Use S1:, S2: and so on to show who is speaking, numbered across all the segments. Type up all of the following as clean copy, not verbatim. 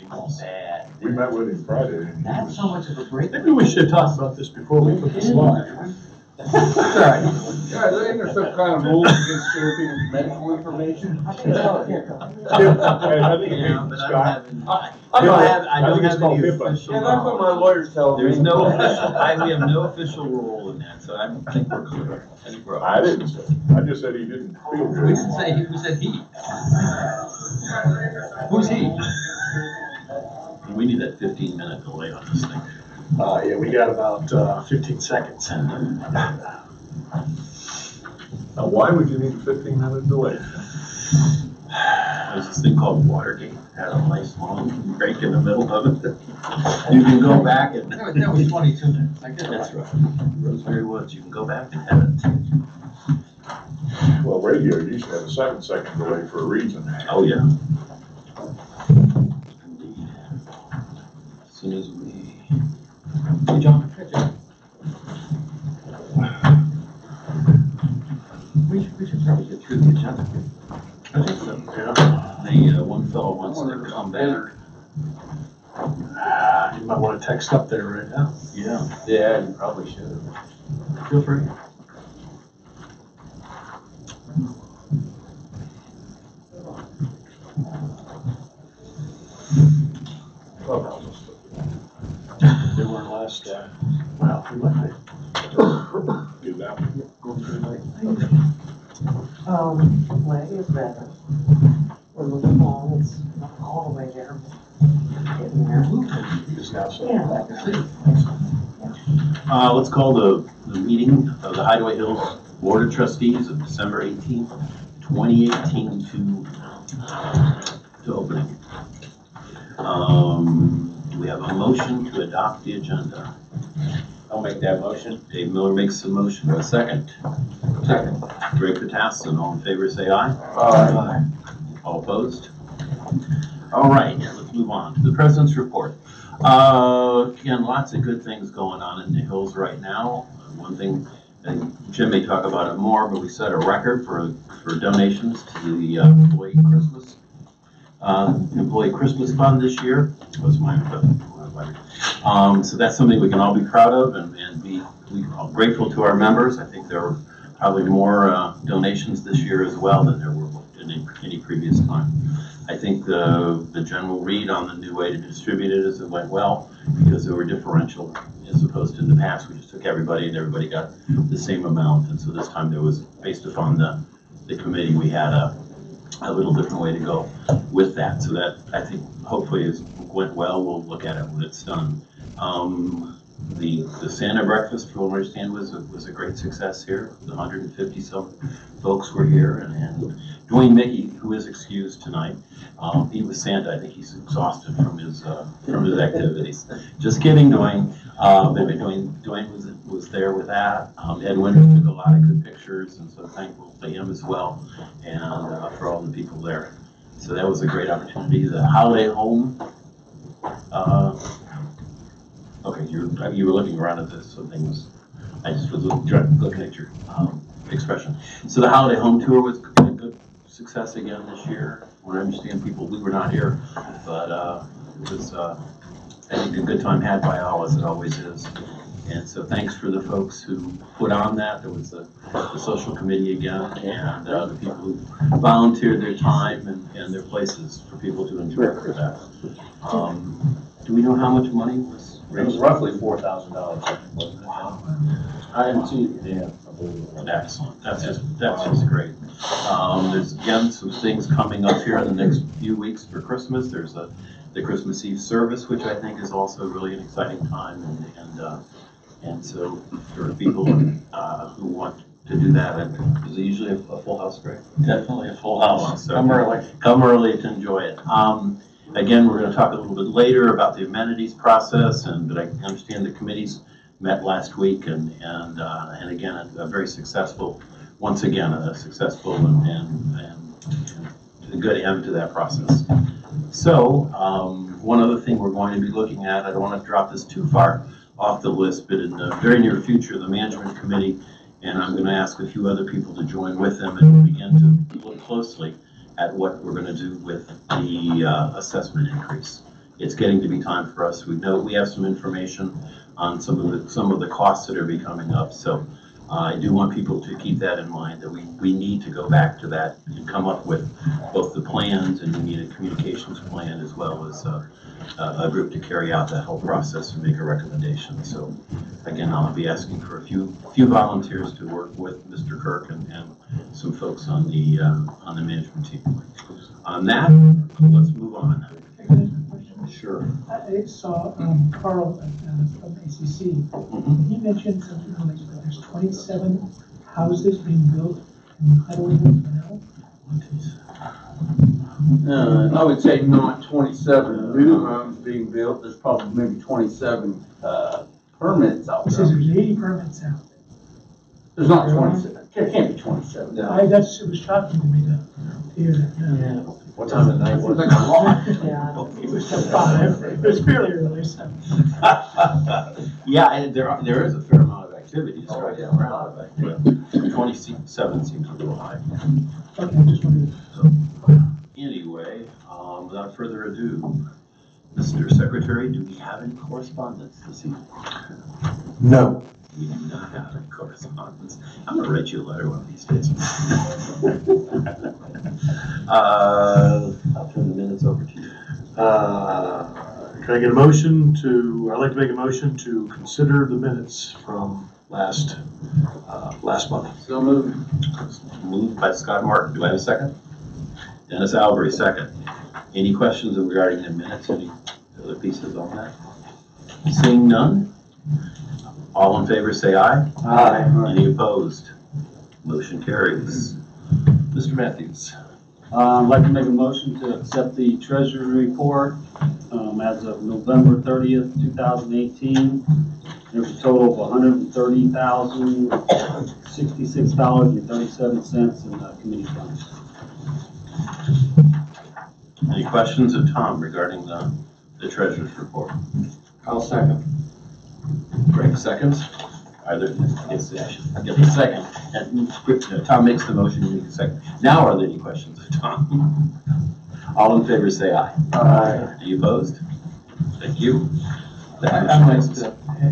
S1: Bad.
S2: We met with him Friday. And
S1: Not so much of a break.
S3: Maybe we should talk about this before we put this live.
S1: Sorry.
S4: Yeah, there's some kind of rules against sharing people's medical information.
S3: I think
S1: Yeah, but
S3: Scott.
S1: I don't have
S3: I think it's called
S1: any
S3: HIPAA.
S1: official.
S4: Yeah, that's what my lawyers tell me.
S1: There's no official, we have no official rule in that, so I think we're clear. I think we're.
S2: I didn't say. I just said he didn't feel
S1: We
S2: good.
S1: didn't say, who said he? Who's he? We need that 15-minute delay on this thing.
S3: Yeah, we got about 15 seconds.
S2: Now, why would you need a 15-minute delay?
S1: There's this thing called Watergate, had a nice long break in the middle of it. You can go back and. That was 22 minutes. I get That's right. Rosemary Woods, you can go back and edit.
S2: Well, radio used to have a 7-second delay for a reason.
S1: Oh, yeah. Indeed. As soon as we. Hey, John. Hey, John. We should probably get through the agenda. I think so.
S3: Yeah.
S1: The one fellow wants to come back.
S3: You might want to text up there right now.
S1: Yeah.
S4: Yeah, you probably should.
S3: Feel free. They weren't last time. Well, we might be.
S2: Did that.
S3: Going through like.
S5: Way is better. We're looking long, it's not all the way there, but getting there.
S3: Just now, so.
S5: Yeah.
S1: Let's call the meeting of the Hideaway Hills Board of Trustees of December 18th, 2018 to opening. Do we have a motion to adopt the agenda?
S4: I'll make that motion.
S1: Dave Miller makes the motion. A second.
S4: Second.
S1: Greg Patasson, all in favor, say aye.
S4: Aye.
S1: All opposed? All right, let's move on to the President's report. Again, lots of good things going on in the Hills right now. One thing, and Jim may talk about it more, but we set a record for donations to the Employee Christmas Fund this year. That was mine. So that's something we can all be proud of and be grateful to our members. I think there are probably more donations this year as well than there were in any previous time. I think the general read on the new way to distribute it is it went well because there were differential as opposed to in the past. We just took everybody and everybody got the same amount. And so this time there was, based upon the committee, we had a little different way to go with that. So that I think hopefully went well. We'll look at it when it's done. The Santa breakfast, from what I understand, was a great success here. 150 some folks were here, and Dwayne Mickey, who is excused tonight, he was Santa. I think he's exhausted from his activities. Just kidding, Dwayne. Dwayne was there with that. Ed Winters took a lot of good pictures, and so thankful to him as well, and for all the people there. So that was a great opportunity. The holiday home. Okay, you were looking around at this, so things. I just was looking at your expression. So the holiday home tour was a good success again this year. When I understand people, we were not here, but it was I think a good time had by all, as it always is. And so thanks for the folks who put on that. There was the social committee again, and the people who volunteered their time and their places for people to enjoy for that. Do we know how much money was raised?
S4: It was roughly $4,000, wasn't it? I didn't see it. Yeah.
S1: Excellent. That's just great. There's again some things coming up here in the next few weeks for Christmas. There's the Christmas Eve service, which I think is also really an exciting time, and so for people who want to do that, is it usually a full house, Greg? Definitely a full house. So come early to enjoy it. Again, we're going to talk a little bit later about the amenities process, but I understand the committees met last week, and again, a very successful, once again, a successful and a good end to that process. So, one other thing we're going to be looking at, I don't want to drop this too far off the list, but in the very near future, the management committee, and I'm going to ask a few other people to join with them and begin to look closely at what we're going to do with the assessment increase. it's getting to be time for us. We know we have some information on some of the costs that are becoming up. So I do want people to keep that in mind, that we need to go back to that and come up with both the plans, and we need a communications plan as well as a group to carry out that whole process and make a recommendation. So again, I'll be asking for a few volunteers to work with Mr. Kirk and some folks on the management team. On that, let's move on. Sure.
S6: I saw Carl from ACC. He mentioned something like there's 27 houses being built in Idlewood now.
S4: I would say not 27 new homes being built, there's probably maybe 27 permits out
S6: He says
S4: there.
S6: there's 80 permits out.
S4: There's not 27, there can't be 27.
S6: It was shocking to me to hear that.
S3: What time of night was
S4: Like
S3: it?
S4: a lot.
S5: Yeah.
S6: It was till 5. It was fairly early, so.
S1: Yeah, and there is a fair amount of activity right now around, but 27 seems a little high.
S6: Okay, just wanted
S1: Anyway, without further ado, Mr. Secretary, do we have any correspondence this evening?
S3: No.
S1: We do not have any correspondence. I'm gonna write you a letter one of these days. I'll turn the minutes over to you.
S3: Can I get a motion I'd like to make a motion to consider the minutes from last month.
S4: So moved.
S1: Moved by Scott Martin. Do I have a second? Dennis Albury, second. Any questions regarding the minutes? Any other pieces on that? Seeing none? All in favor say aye.
S3: Aye.
S1: Any opposed? Motion carries. Mr. Matthews.
S4: I'd like to make a motion to accept the treasury report as of November 30th, 2018. There's a total of $130,066.37 in committee funds.
S1: Any questions of Tom regarding the treasurer's report?
S3: I'll second.
S1: Greg seconds. Are there, I should get the second. And Tom makes the motion, you make the second. Now are there any questions of Tom? All in favor say aye.
S3: Aye.
S1: Any opposed? Thank you. That
S7: I'd
S1: motion
S7: like
S1: passes.
S7: to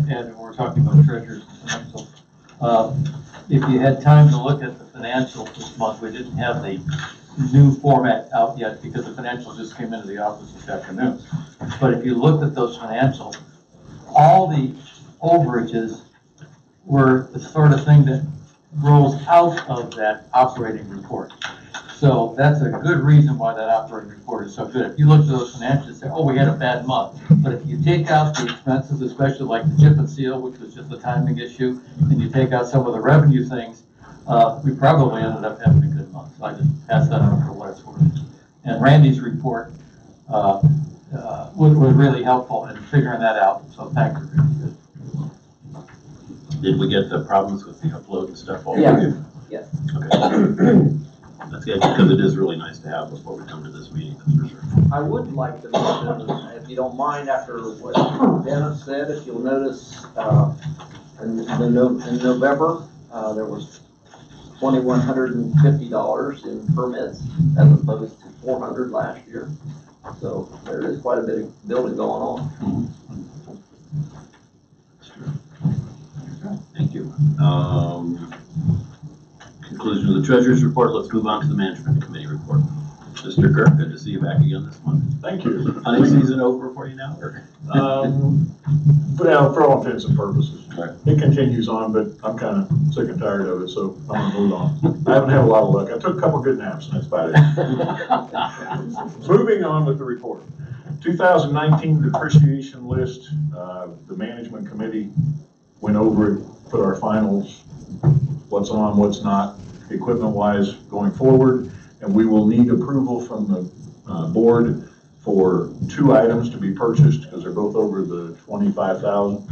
S7: add, when we're talking about treasurer's financials, if you had time to look at the financials this month, we didn't have the new format out yet because the financials just came into the office this afternoon. But if you looked at those financials, all the overages were the sort of thing that rolls out of that operating report. So that's a good reason why that operating report is so good. If you look at those financials and say, oh, we had a bad month. But if you take out the expenses, especially like the chip and seal, which was just a timing issue, and you take out some of the revenue things, we probably ended up having a good month. So I just pass that on for what it's worth. And Randy's report was really helpful in figuring that out. So thank you, Randy.
S1: Did we get the problems with the upload and stuff all?
S5: Yeah. Yes.
S1: Okay. That's good, because it is really nice to have before we come to this meeting, that's for sure.
S8: I would like to mention, if you don't mind, after what Dennis said, if you'll notice, in November, there was $2,150 in permits as opposed to $400 last year. So there is quite a bit of building going on.
S1: Thank you. Conclusion of the treasurer's report. Let's move on to the management committee report. Mr. Kirk, good to see you back again this month.
S2: Thank you.
S1: Hunting season over for you now, or?
S2: Well, for all intents and purposes.
S1: Right.
S2: It continues on, but I'm kind of sick and tired of it, so I'm gonna move on. I haven't had a lot of luck. I took a couple good naps, and that's about it. Moving on with the report. 2019 depreciation list, the management committee went over it, put our finals, what's on, what's not, equipment-wise going forward, and we will need approval from the board for 2 items to be purchased because they're both over the $25,000.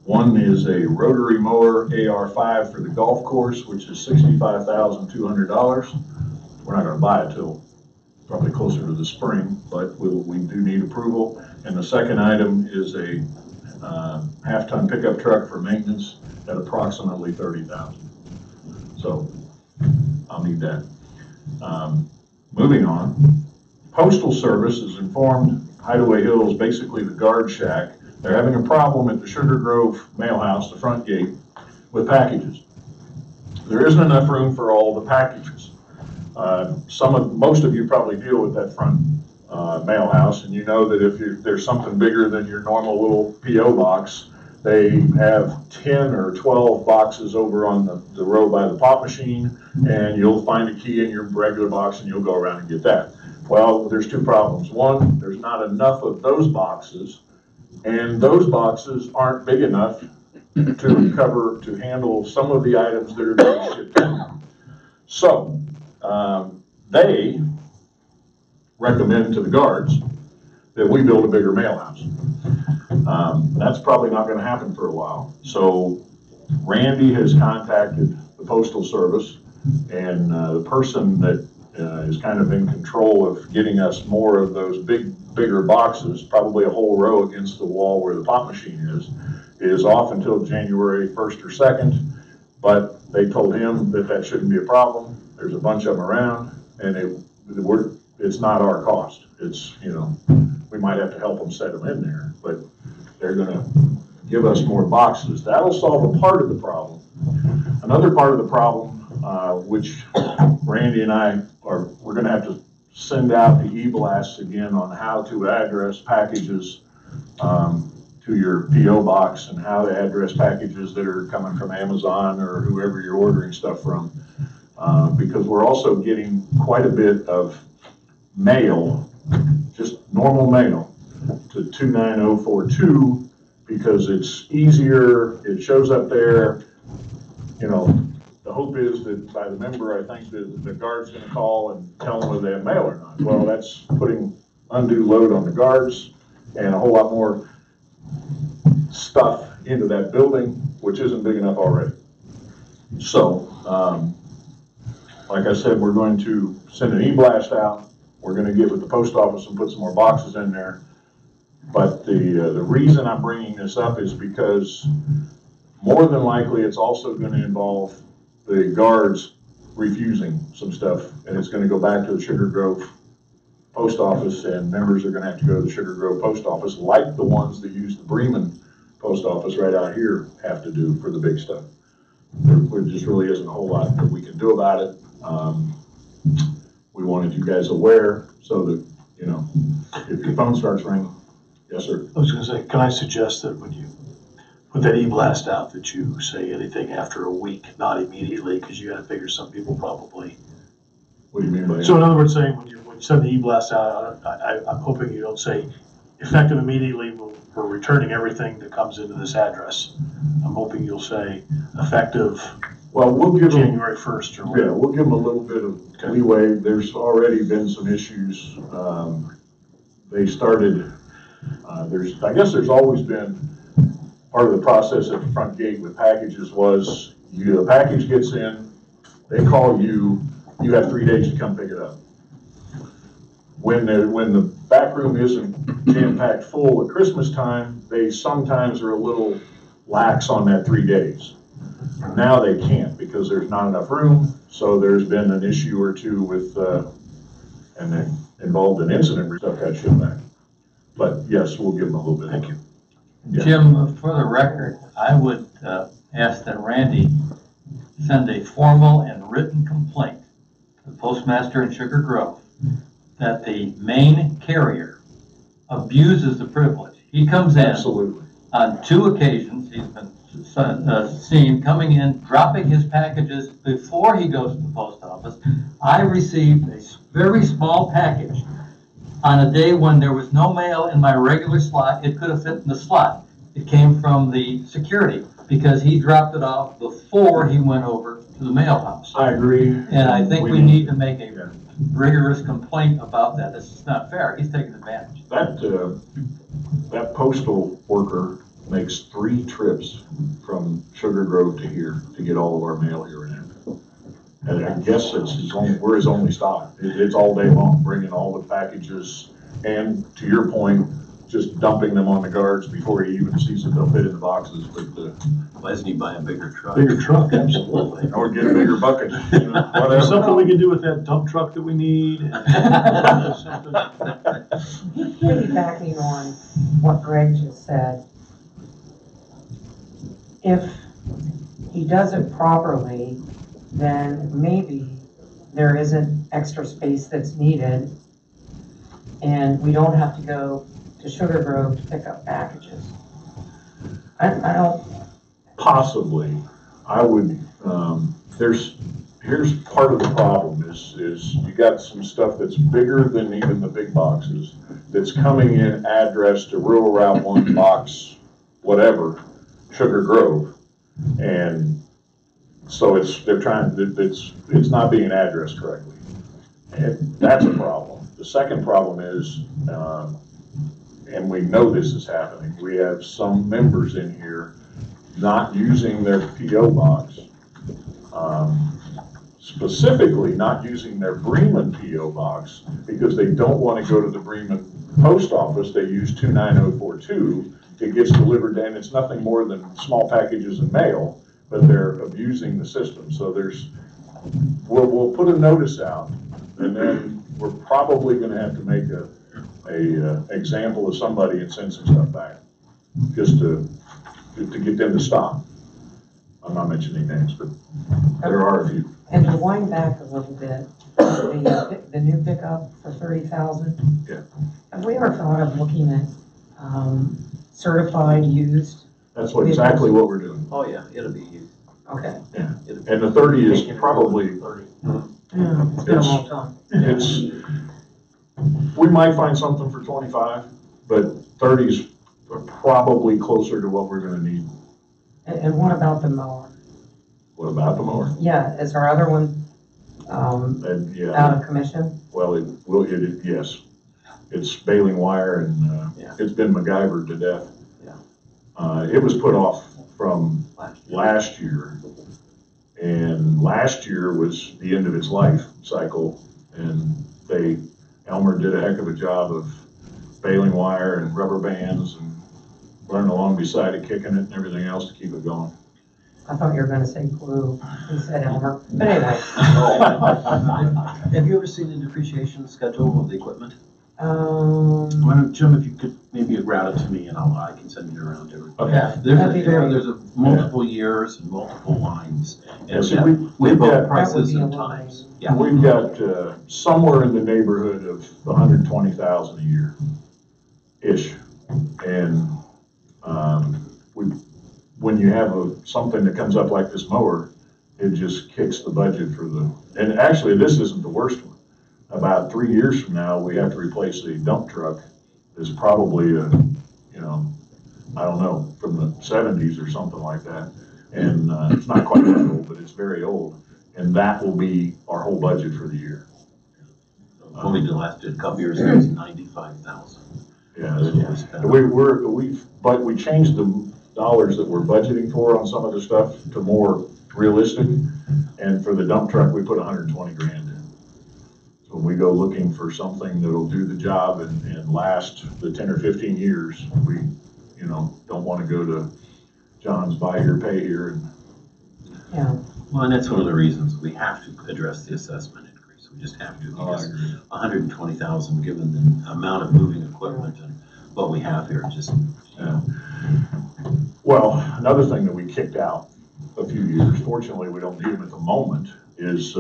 S2: One is a rotary mower AR5 for the golf course, which is $65,200. We're not going to buy it till probably closer to the spring, but we do need approval. And the second item is a half-ton pickup truck for maintenance at approximately $30,000. So I'll need that. Moving on, Postal Service has informed Hideaway Hills, basically the guard shack. They're having a problem at the Sugar Grove Mail House, the front gate, with packages. There isn't enough room for all the packages. Most of you probably deal with that front mail house, and you know that if there's something bigger than your normal little P.O. box, they have 10 or 12 boxes over on the row by the pop machine, and you'll find a key in your regular box and you'll go around and get that. Well, there's two problems. One, there's not enough of those boxes, and those boxes aren't big enough to handle some of the items that are being shipped in. So, they recommend to the guards that we build a bigger mail house. That's probably not gonna happen for a while. So Randy has contacted the Postal Service, and the person that is kind of in control of getting us more of those bigger boxes, probably a whole row against the wall where the pop machine is off until January 1st or 2nd, but they told him that shouldn't be a problem. There's a bunch of them around, and it's not our cost. It's, we might have to help them set them in there, but they're gonna give us more boxes. That'll solve a part of the problem. Another part of the problem, which Randy and we're gonna have to send out the e-blasts again on how to address packages to your P.O. box, and how to address packages that are coming from Amazon or whoever you're ordering stuff from. Because we're also getting quite a bit of mail, just normal mail, to 29042, because it's easier, it shows up there. The hope is that by the member, I think that the guard's gonna call and tell them whether they have mail or not. Well, that's putting undue load on the guards and a whole lot more stuff into that building, which isn't big enough already. So, like I said, we're going to send an e-blast out. We're gonna get with the post office and put some more boxes in there. But the reason I'm bringing this up is because more than likely it's also gonna involve the guards refusing some stuff, and it's gonna go back to the Sugar Grove post office, and members are gonna have to go to the Sugar Grove post office, like the ones that use the Bremen post office right out here have to do for the big stuff. There just really isn't a whole lot that we can do about it. We wanted you guys aware so that, if your phone starts ringing. Yes, sir.
S3: I was gonna say, can I suggest that when you put that e-blast out, that you say anything after a week, not immediately, because you gotta figure some people probably.
S2: What do you mean by that?
S3: So in other words, saying when you send the e-blast out, I'm hoping you don't say effective immediately, we're returning everything that comes into this address. I'm hoping you'll say effective.
S2: Well, we'll give them,
S3: January 1st or whatever.
S2: yeah, we'll give them a little bit of leeway. There's already been some issues. They started, I guess there's always been part of the process at the front gate with packages was the package gets in, they call you, you have 3 days to come pick it up. When the back room isn't jam-packed full at Christmas time, they sometimes are a little lax on that 3 days. Now they can't because there's not enough room, so there's been an issue or two with, and then involved an incident where stuff got shipped back. But yes, we'll give them a little bit.
S3: Thank you.
S2: Yeah.
S7: Jim, for the record, I would ask that Randy send a formal and written complaint to the postmaster in Sugar Grove that the main carrier abuses the privilege. He comes in
S2: Absolutely.
S7: on 2 occasions. He's been seen coming in, dropping his packages before he goes to the post office. I received a very small package on a day when there was no mail in my regular slot. It could have fit in the slot. It came from the security because he dropped it off before he went over to the mail house.
S2: I agree.
S7: And I think we need to make a rigorous complaint about that. This is not fair. He's taking advantage.
S2: That postal worker makes 3 trips from Sugar Grove to here to get all of our mail here in Evansville. And I guess we're his only stop. It's all day long, bringing all the packages, and to your point, just dumping them on the guards before he even sees that they'll fit in the boxes, but,
S1: Why doesn't he buy a bigger truck?
S3: Bigger truck, absolutely.
S2: or get a bigger bucket, you know,
S3: There's
S2: whatever.
S3: something we can do with that dump truck that we need. Something.
S5: Piggybacking on what Greg just said, if he does it properly, then maybe there isn't extra space that's needed, and we don't have to go to Sugar Grove to pick up packages. I don't,
S2: Possibly, I would, here's part of the problem is you got some stuff that's bigger than even the big boxes that's coming in addressed to Rural Route 1 box, whatever, Sugar Grove. And so it's not being addressed correctly. And that's a problem. The second problem is, and we know this is happening, we have some members in here not using their PO box, specifically not using their Bremen PO box because they don't want to go to the Bremen post office. They use 29042. It gets delivered, and it's nothing more than small packages and mail, but they're abusing the system. So we'll put a notice out, and then we're probably going to have to make a example of somebody and send some stuff back, just to get them to stop. I'm not mentioning names, but there are a few.
S5: and to wind back a little bit, the new pickup for 30,000.
S2: Yeah.
S5: Have we ever thought of looking at, certified used?
S2: That's exactly what we're doing.
S1: Oh, yeah, it'll be used.
S5: Okay.
S2: And the 30 is probably,
S5: Yeah, it's been a long time.
S2: we might find something for 25, but 30's probably closer to what we're gonna need.
S5: And what about the mower?
S2: What about the mower?
S5: Yeah, is our other one,
S2: And yeah,
S5: out of commission?
S2: well, yes. It's baling wire and,
S1: Yeah.
S2: it's been MacGyvered to death.
S1: Yeah.
S2: It was put off from
S1: Last year.
S2: last year. And last year was the end of its life cycle. And Elmer did a heck of a job of baling wire and rubber bands and running along beside it, kicking it and everything else to keep it going.
S5: I thought you were gonna say glue. You said Elmer. But anyway,
S1: Have you ever seen the depreciation schedule of the equipment?
S5: um,
S1: Jim, if you could maybe route it to me and I can send it around to everybody.
S2: Okay.
S5: That'd be great.
S1: There's multiple years and multiple lines.
S2: Yeah,
S1: And
S2: so
S1: we have
S2: we've
S1: both
S2: got-
S5: that would
S1: prices
S5: be a
S1: and
S5: little.
S1: times. Yeah.
S2: We've got somewhere in the neighborhood of 120,000 a year-ish. And when you have something that comes up like this mower, it just kicks the budget and actually, this isn't the worst one. About 3 years from now, we have to replace a dump truck. There's probably I don't know, from the 70s or something like that. And it's not quite that old, but it's very old. And that will be our whole budget for the year.
S1: When we did a couple years ago, it was 95,000.
S2: Yeah, we changed the dollars that we're budgeting for on some of the stuff to more realistic. And for the dump truck, we put 120 grand in. So when we go looking for something that'll do the job and last the 10 or 15 years, we, don't want to go to John's buy here, pay here.
S5: Yeah,
S1: Well, and that's one of the reasons we have to address the assessment increase. We just have to, because 120,000, given the amount of moving equipment and what we have here, just,
S2: Well, another thing that we kicked out a few years, fortunately, we don't need them at the moment, is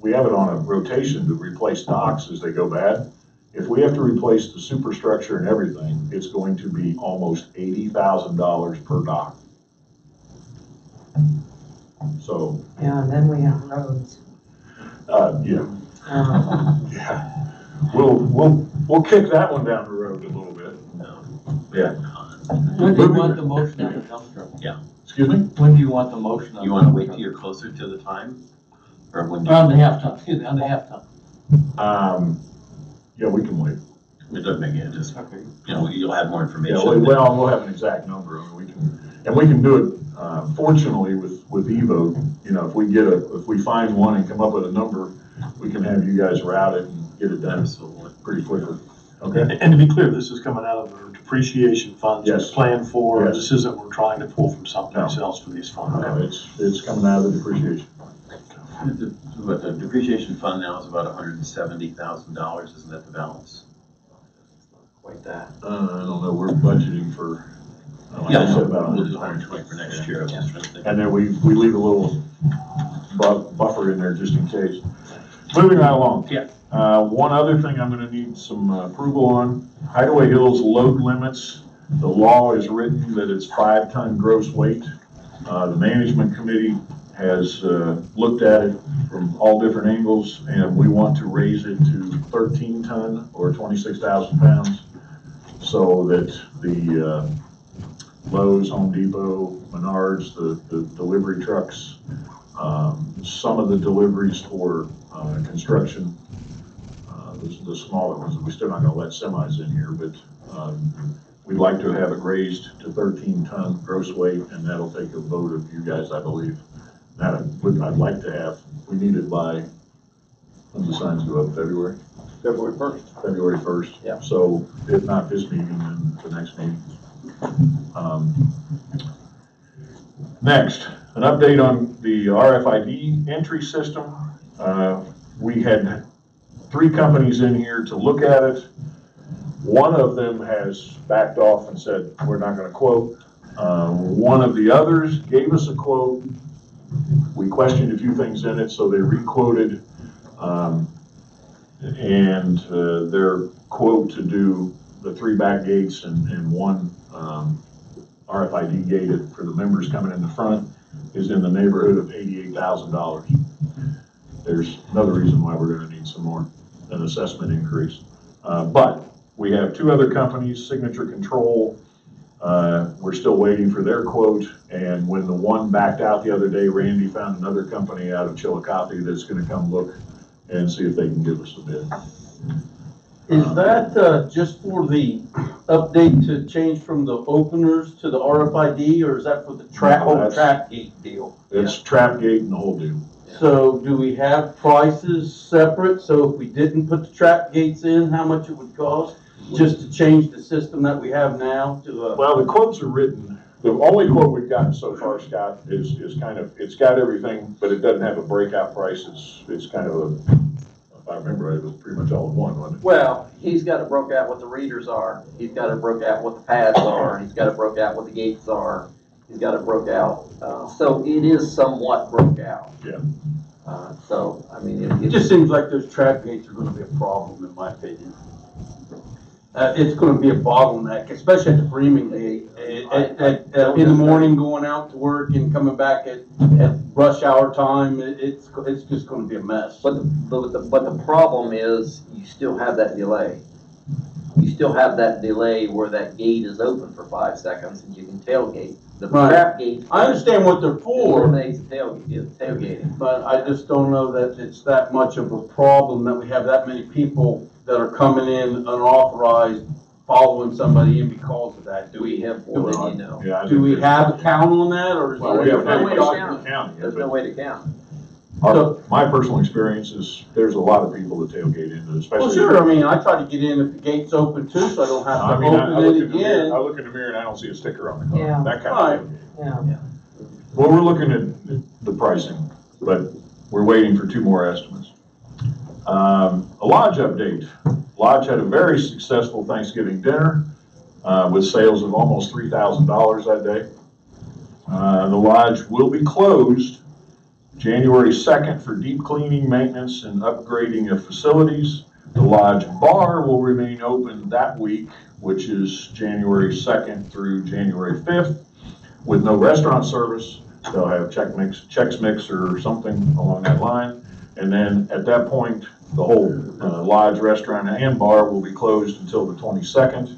S2: we have it on a rotation to replace docks as they go bad. If we have to replace the superstructure and everything, it's going to be almost $80,000 per dock. So,
S5: yeah, and then we have roads.
S2: yeah,
S5: Um,
S2: yeah. We'll kick that one down the road a little bit. Yeah.
S7: When do you want the motion on the dump truck?
S2: Excuse me?
S7: When do you want the motion on?
S1: you want to wait till you're closer to the time? Or when?
S7: On the half ton, excuse me, on the half ton.
S2: Yeah, we can wait.
S1: It doesn't make it, just,
S7: Okay.
S1: you'll have more
S2: Yeah,
S1: information.
S2: well, we'll have an exact number. I mean, we can do it, fortunately with Evo, if we find one and come up with a number, we can have you guys route it and get it done
S1: Absolutely.
S2: pretty quickly. Okay,
S3: And to be clear, this is coming out of our depreciation funds.
S2: Yes.
S3: Planned for,
S2: Yes.
S3: this isn't we're trying to pull from someplace else for these funds.
S2: it's coming out of the depreciation.
S1: But the depreciation fund now is about $170,000, isn't that the balance?
S8: Quite that.
S2: I don't know, we're budgeting for. like I said, about
S1: We'll do
S2: 120.
S1: 120 for next year, I was just trying to think.
S2: And then we leave a little buffer in there just in case. Moving right along.
S3: Yeah.
S2: One other thing I'm gonna need some approval on, Hideaway Hills load limits. The law is written that it's 5-ton gross weight. The management committee has looked at it from all different angles, and we want to raise it to 13-ton or 26,000 pounds, so that the Lowe's, Home Depot, Menards, the delivery trucks, some of the deliveries for construction, the smaller ones, we're still not gonna let semis in here, but we'd like to have it raised to 13-ton gross weight, and that'll take a vote of you guys, I believe. That I'd like to have, we need it by, when the signs go up, February?
S8: February 1st.
S2: February 1st.
S8: Yeah.
S2: So if not this meeting, then the next meeting. Next, an update on the RFID entry system. We had 3 companies in here to look at it. One of them has backed off and said, we're not gonna quote. One of the others gave us a quote. We questioned a few things in it, so they re-quoted. And their quote to do the 3 back gates and 1 RFID gated for the members coming in the front is in the neighborhood of $88,000. There's another reason why we're gonna need some more, an assessment increase. But we have 2 other companies, Signature Control, we're still waiting for their quote, and when the one backed out the other day, Randy found another company out of Chillicothe that's gonna come look and see if they can give us a bid.
S9: Is that just for the update to change from the openers to the RFID, or is that for the
S2: No, that's-
S9: trap gate deal?
S2: It's trap gate and the whole deal.
S9: So do we have prices separate? So if we didn't put the trap gates in, how much it would cost? Just to change the system that we have now to
S2: Well, the quotes are written, the only quote we've gotten so far, Scott, is kind of, it's got everything, but it doesn't have a breakout price. It's kind of a, if I remember right, it was pretty much all in one, wasn't it?
S8: Well, he's got it broke out what the readers are, he's got it broke out what the pads are, he's got it broke out what the gates are, he's got it broke out, so it is somewhat broke out.
S2: Yeah.
S8: So, I mean,
S9: it just seems like those trap gates are gonna be a problem, in my opinion. It's gonna be a bottleneck, especially at the Bremen gate, in the morning going out to work and coming back at rush hour time, it's just gonna be a mess.
S8: But the problem is, you still have that delay. You still have that delay where that gate is open for 5 seconds and you can tailgate. The
S9: Right.
S8: trap gate.
S9: I understand what they're for,
S8: Eliminates the tailgating.
S9: but I just don't know that it's that much of a problem that we have that many people that are coming in unauthorized, following somebody in because of that.
S8: Do we have more than you know?
S2: Yeah. I
S9: Do
S2: think
S9: we
S2: there's-
S9: have a count on that, or is
S2: Well,
S9: there?
S2: we haven't had
S8: no way
S2: a
S8: to
S2: talk
S8: count.
S2: to the county yet,
S8: There's
S2: but
S8: no way to count.
S2: my personal experience is there's a lot of people that tailgate into it, especially.
S9: Well, sure, I mean, I try to get in if the gate's open too, so I don't have
S2: I
S9: to
S2: mean, I
S9: open
S2: look
S9: it
S2: in the mirror,
S9: again.
S2: I look in the mirror and I don't see a sticker on the car,
S5: Yeah.
S2: that kind
S9: Right.
S2: of tailgate.
S5: Yeah.
S2: Well, we're looking at the pricing, but we're waiting for 2 more estimates. A Lodge update. Lodge had a very successful Thanksgiving dinner with sales of almost $3,000 that day. The Lodge will be closed January 2nd for deep cleaning, maintenance, and upgrading of facilities. The Lodge bar will remain open that week, which is January 2nd through January 5th, with no restaurant service. They'll have Chex Mix or something along that line. And then at that point, the whole Lodge restaurant and bar will be closed until the 22nd,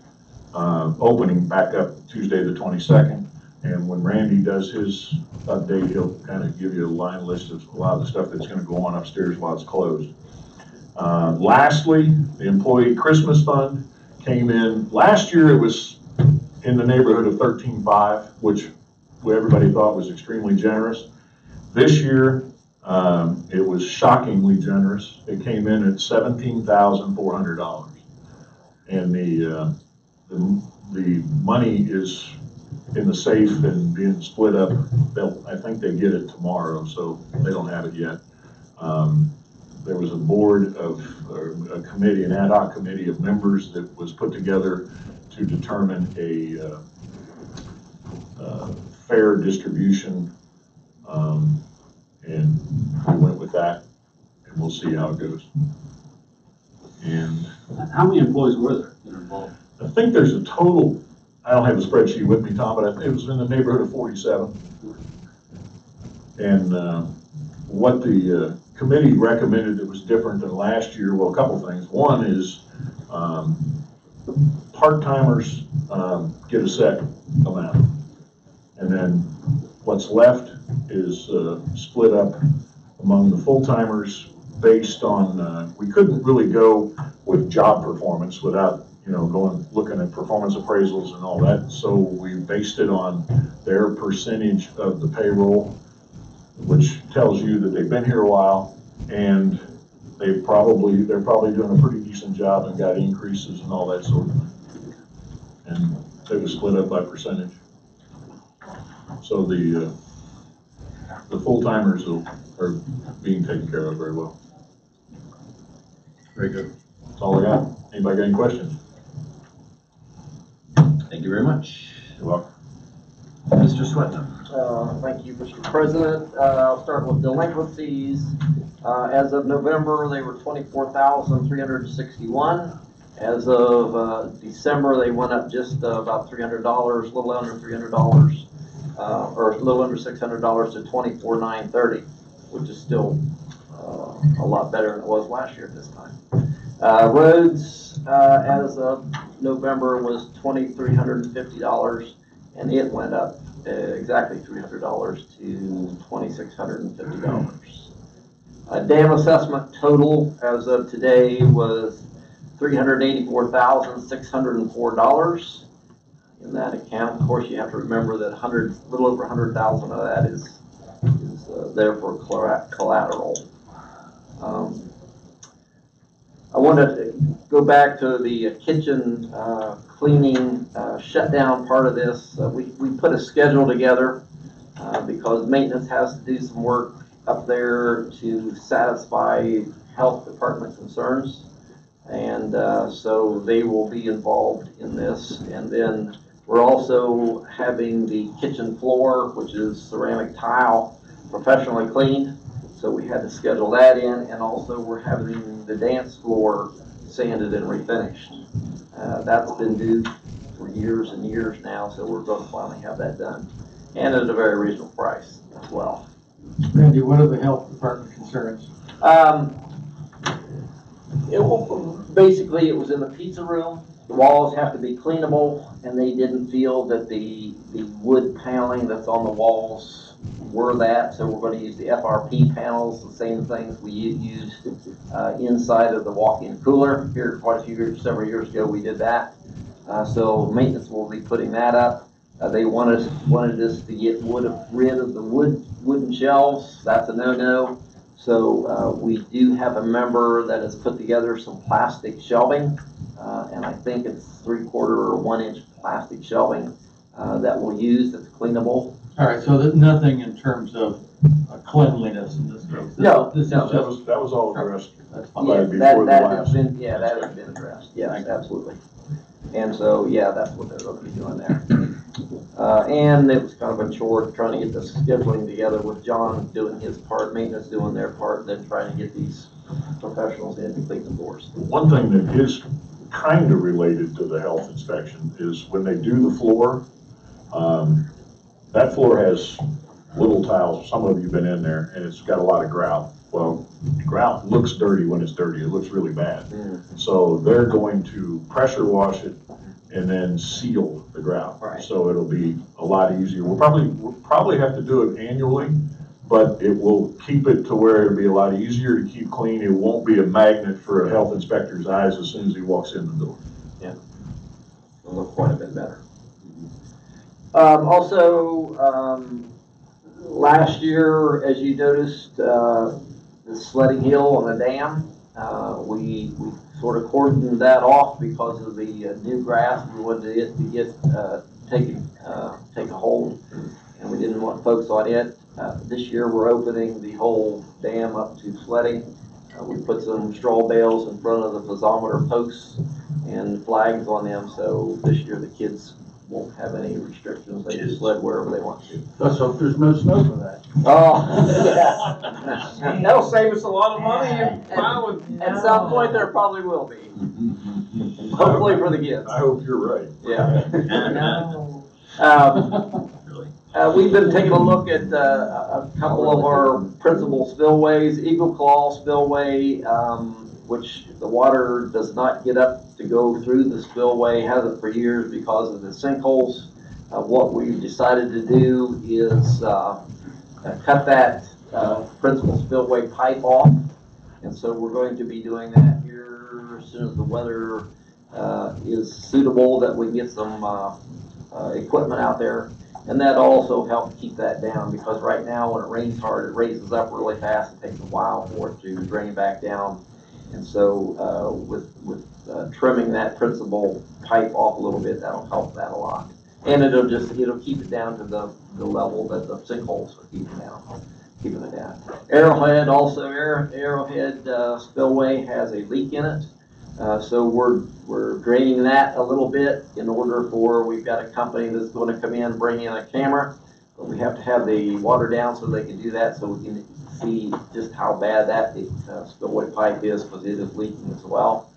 S2: opening back up Tuesday the 22nd. And when Randy does his update, he'll kind of give you a line list of a lot of the stuff that's gonna go on upstairs while it's closed. Lastly, the Employee Christmas Fund came in. Last year, it was in the neighborhood of 13.5, which everybody thought was extremely generous. This year, it was shockingly generous. It came in at $17,400. and the money is in the safe and being split up. I think they get it tomorrow, so they don't have it yet. There was a board of, or a committee, an ad hoc committee of members that was put together to determine a fair distribution, and we went with that, and we'll see how it goes. And
S4: How many employees were there that are involved?
S2: I think there's a total, I don't have the spreadsheet with me, Tom, but I think it was in the neighborhood of 47. And what the committee recommended that was different than last year, well, a couple things. One is part-timers get a set amount. And then what's left is split up among the full-timers based on, we couldn't really go with job performance without, looking at performance appraisals and all that. So we based it on their percentage of the payroll, which tells you that they've been here a while and they're probably doing a pretty decent job and got increases and all that sort of thing. And they were split up by percentage. So the full-timers are being taken care of very well.
S1: Very good.
S2: That's all I got. Anybody got any questions?
S1: Thank you very much.
S2: You're welcome.
S1: Mr. Swetnam.
S8: Thank you, Mr. President. I'll start with delinquencies. As of November, they were 24,361. As of December, they went up just about $300, a little under $300, or a little under $600 to 24,930, which is still a lot better than it was last year at this time. Roads, as of November, was $2,350, and it went up exactly $300 to $2,650. Dam assessment total as of today was $384,604 in that account. Of course, you have to remember that a little over 100,000 of that is there for collateral. I wanted to go back to the kitchen cleaning shutdown part of this. We put a schedule together because maintenance has to do some work up there to satisfy health department concerns. And so they will be involved in this. And then we're also having the kitchen floor, which is ceramic tile, professionally cleaned. So we had to schedule that in, and also we're having the dance floor sanded and refinished. That's been due for years and years now, so we're going to finally have that done. And at a very reasonable price as well.
S7: Randy, what are the health department concerns?
S8: Basically, it was in the pizza room. The walls have to be cleanable, and they didn't feel that the wood paneling that's on the walls were that, so we're going to use the FRP panels, the same things we used inside of the walk-in cooler. Here, several years ago, we did that. So maintenance will be putting that up. They wanted us to get rid of the wooden shelves. That's a no-no. So we do have a member that has put together some plastic shelving, and I think it's 3/4 or 1 inch plastic shelving that we'll use that's cleanable.
S7: All right, so there's nothing in terms of cleanliness in this case?
S8: No,
S7: This is
S8: no.
S7: just-
S2: That was all addressed.
S7: That's fine.
S8: Yeah,
S2: before
S8: that
S2: the
S8: has
S2: last.
S8: been addressed, yes, absolutely. And so, yeah, that's what they're going to be doing there. And it was kind of a chore trying to get the scheduling together with John doing his part, maintenance doing their part, and then trying to get these professionals in to clean the floors.
S2: One thing that is kind of related to the health inspection is when they do the floor, that floor has little tiles. Some of you have been in there, and it's got a lot of grout. Well, grout looks dirty when it's dirty. It looks really bad. So they're going to pressure wash it and then seal the grout.
S8: Right.
S2: So it'll be a lot easier. We'll probably have to do it annually, but it will keep it to where it'll be a lot easier to keep clean. It won't be a magnet for a health inspector's eyes as soon as he walks in the door.
S8: Yeah, it'll look quite a bit better. Also, last year, as you noticed, the sledding hill on the dam, we sort of cordoned that off because of the new grass. We wanted it to get take a hold, and we didn't want folks on it. This year we're opening the whole dam up to sledding. We put some straw bales in front of the piezometer posts and flags on them, so this year the kids won't have any restrictions. They can sled wherever they want to.
S9: Let's hope there's no snow for that.
S8: Oh, yeah. That'll save us a lot of money, and at some point there probably will be. Hopefully for the kids.
S2: I hope you're right.
S8: Yeah.
S5: No.
S1: Really?
S8: We've been taking a look at a couple of our principal spillways, Eagle Claw Spillway, which the water does not get up to go through the spillway, hasn't for years because of the sinkholes. What we've decided to do is cut that principal spillway pipe off. And so we're going to be doing that here as soon as the weather is suitable, that we can get some equipment out there. And that also helps keep that down, because right now when it rains hard, it raises up really fast. It takes a while for it to drain back down. And so with trimming that principal pipe off a little bit, that'll help that a lot. And it'll keep it down to the level that the sinkholes are keeping it down. Arrowhead also, Arrowhead Spillway has a leak in it. So we're draining that a little bit in order for, we've got a company that's going to come in, bring in a camera, but we have to have the water down so they can do that, so we can see just how bad that spillway pipe is, because it is leaking as well.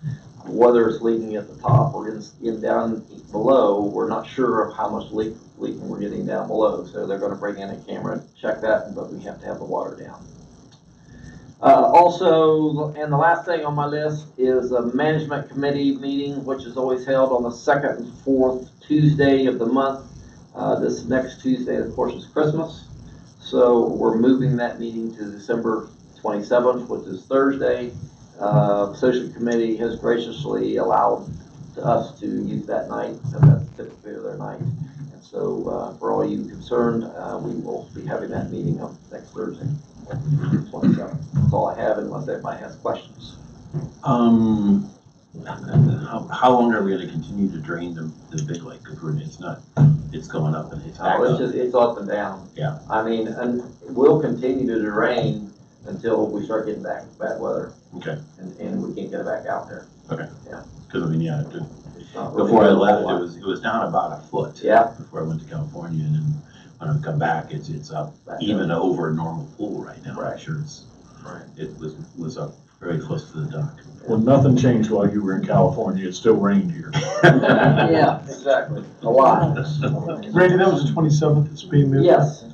S8: Whether it's leaking at the top or in down below, we're not sure of how much leaking we're getting down below. So they're going to bring in a camera and check that, but we have to have the water down. Also, and the last thing on my list is a management committee meeting, which is always held on the second and fourth Tuesday of the month. This next Tuesday, of course, is Christmas. So we're moving that meeting to December 27th, which is Thursday. Social committee has graciously allowed us to use that night, because that's typically their night. And so for all you concerned, we will be having that meeting on next Thursday, 27th. That's all I have, unless everybody has questions.
S1: How long are we gonna continue to drain the big lake? Because it's going up and it's back up.
S8: It's up and down.
S1: Yeah.
S8: I mean, and we'll continue to drain until we start getting back to bad weather.
S1: Okay.
S8: And we can't get it back out there.
S1: Okay.
S8: Yeah.
S1: Because I mean, yeah,
S8: It's not really
S1: before I
S8: a whole
S1: left,
S8: lot.
S1: it was down about a foot.
S8: Yeah.
S1: Before I went to California, and then when I come back, it's up
S8: Back
S1: even
S8: up.
S1: over a normal pool right now.
S8: Right.
S1: I'm sure
S8: Right.
S1: it was up very close to the dock.
S2: Well, nothing changed while you were in California. It still rained here.
S8: Yeah, exactly. A lot.
S3: Randy, that was the 27th, it's being moved?
S8: Yes.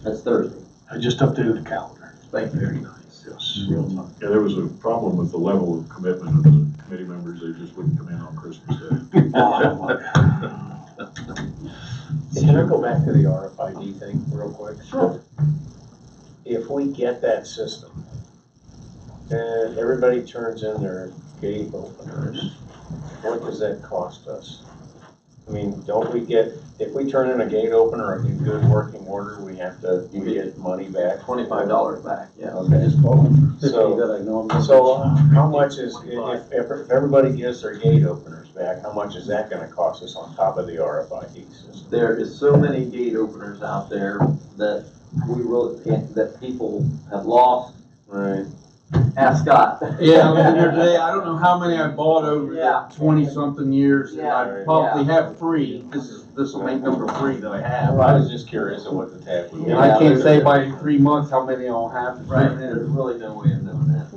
S8: That's Thursday.
S3: I just updated the calendar.
S8: Thank you.
S1: Very nice.
S3: Yes.
S2: Yeah, there was a problem with the level of commitment of the committee members. They just wouldn't come in on Christmas Day.
S10: Can I go back to the RFID thing real quick?
S8: Sure.
S10: If we get that system and everybody turns in their gate openers, what does that cost us? I mean, don't we get, if we turn in a gate opener in good working order, we get money back?
S8: $25 back, yeah.
S10: Okay. So how much is, if everybody gets their gate openers back, how much is that gonna cost us on top of the RFID system?
S8: There is so many gate openers out there that that people have lost.
S10: Right.
S8: Ask Scott.
S9: Yeah, I was in there today, I don't know how many I bought over
S8: Yeah.
S9: the 20-something years, and
S8: Yeah.
S9: I probably have 3. This will make number 3 that I have.
S10: I was just curious of what the tag would be.
S9: And I can't say by 3 months how many I'll have to
S8: Right,
S9: turn
S8: there's
S9: in.
S8: really no way of knowing that.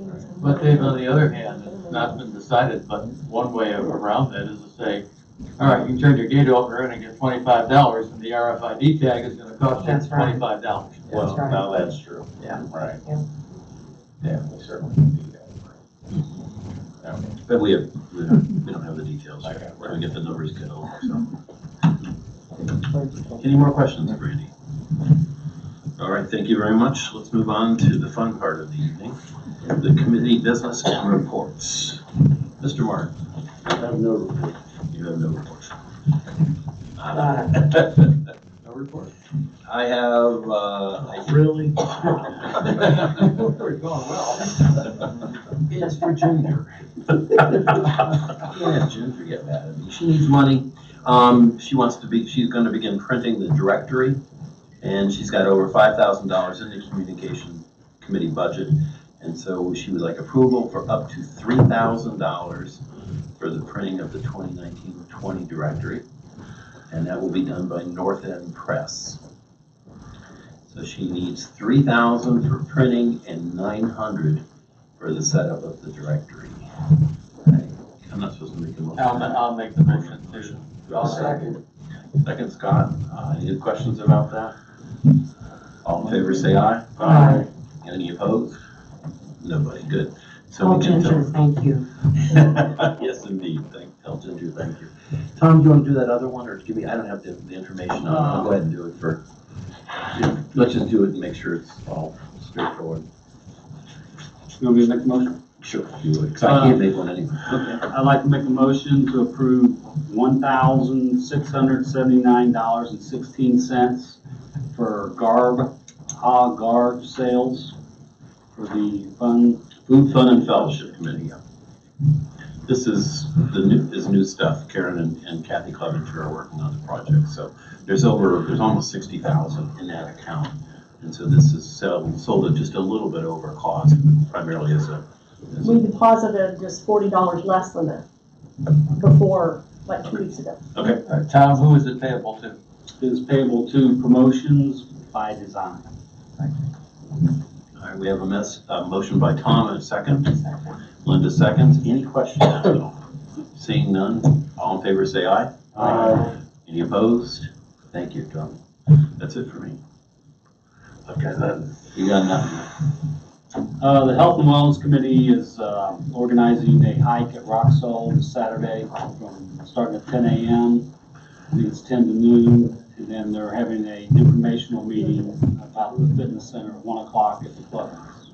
S7: But Dave, on the other hand, it's not been decided, but one way around that is to say, all right, you can turn your gate opener in and get $25, and the RFID tag is gonna cost you
S5: That's right.
S7: $25.
S2: Well,
S5: That's right.
S2: now that's true.
S8: Yeah.
S2: Right.
S5: Yeah.
S2: Yeah, we certainly can do that.
S1: But we don't have the details yet. We're gonna get the numbers get over, so. Any more questions, Brandy? All right, thank you very much. Let's move on to the fun part of the evening, the committee business and reports. Mr. Martin.
S9: I have no report.
S1: You have no reports.
S7: No report.
S1: I have,
S3: Really?
S7: We're going well.
S1: It's for Ginger. Yeah, Ginger get mad at me. She needs money. She's gonna begin printing the directory, and she's got over $5,000 in the communication committee budget. And so she would like approval for up to $3,000 for the printing of the 2019-20 directory. And that will be done by North End Press. So she needs $3,000 for printing and $900 for the setup of the directory. Okay. I'm not supposed to make a motion.
S7: I'll make the motion too.
S1: I'll second. Second, Scott. Any questions about that? All in favor, say aye.
S5: Aye.
S1: Any opposed? Nobody. Good. So
S5: Tell
S1: we can
S5: Ginger, thank you.
S1: Yes, indeed. Tell Ginger, thank you. Tom, do you want to do that other one, or give me? I don't have the information on it. I'll go ahead and do it for. Let's just do it and make sure it's all straightforward.
S4: You want me to make the motion?
S1: Sure, if you would, because I can't make one anyway.
S4: Okay, I'd like to make a motion to approve $1,679.16 for garb sales for the
S1: Food, Fun, and Fellowship Committee. Yeah. This is new stuff. Karen and Kathy Clevenger are working on the project. So there's almost 60,000 in that account, and so this is sold at just a little bit over cost, primarily as a.
S11: We deposited just $40 less than that before, like 2 weeks ago.
S1: Okay.
S7: Tom, who is it payable to?
S4: It is payable to Promotions by Design.
S1: All right. We have a motion by Tom and a second. Linda seconds. Any questions? Seeing none. All in favor, say aye.
S10: Aye.
S1: Any opposed? Thank you, Tom. That's it for me. Okay, then you got nothing.
S4: The Health and Wellness Committee is organizing a hike at Rock Salt Saturday starting at 10 a.m. I think it's 10 to noon, and then they're having an informational meeting about the fitness center at 1 o'clock at the clubhouse.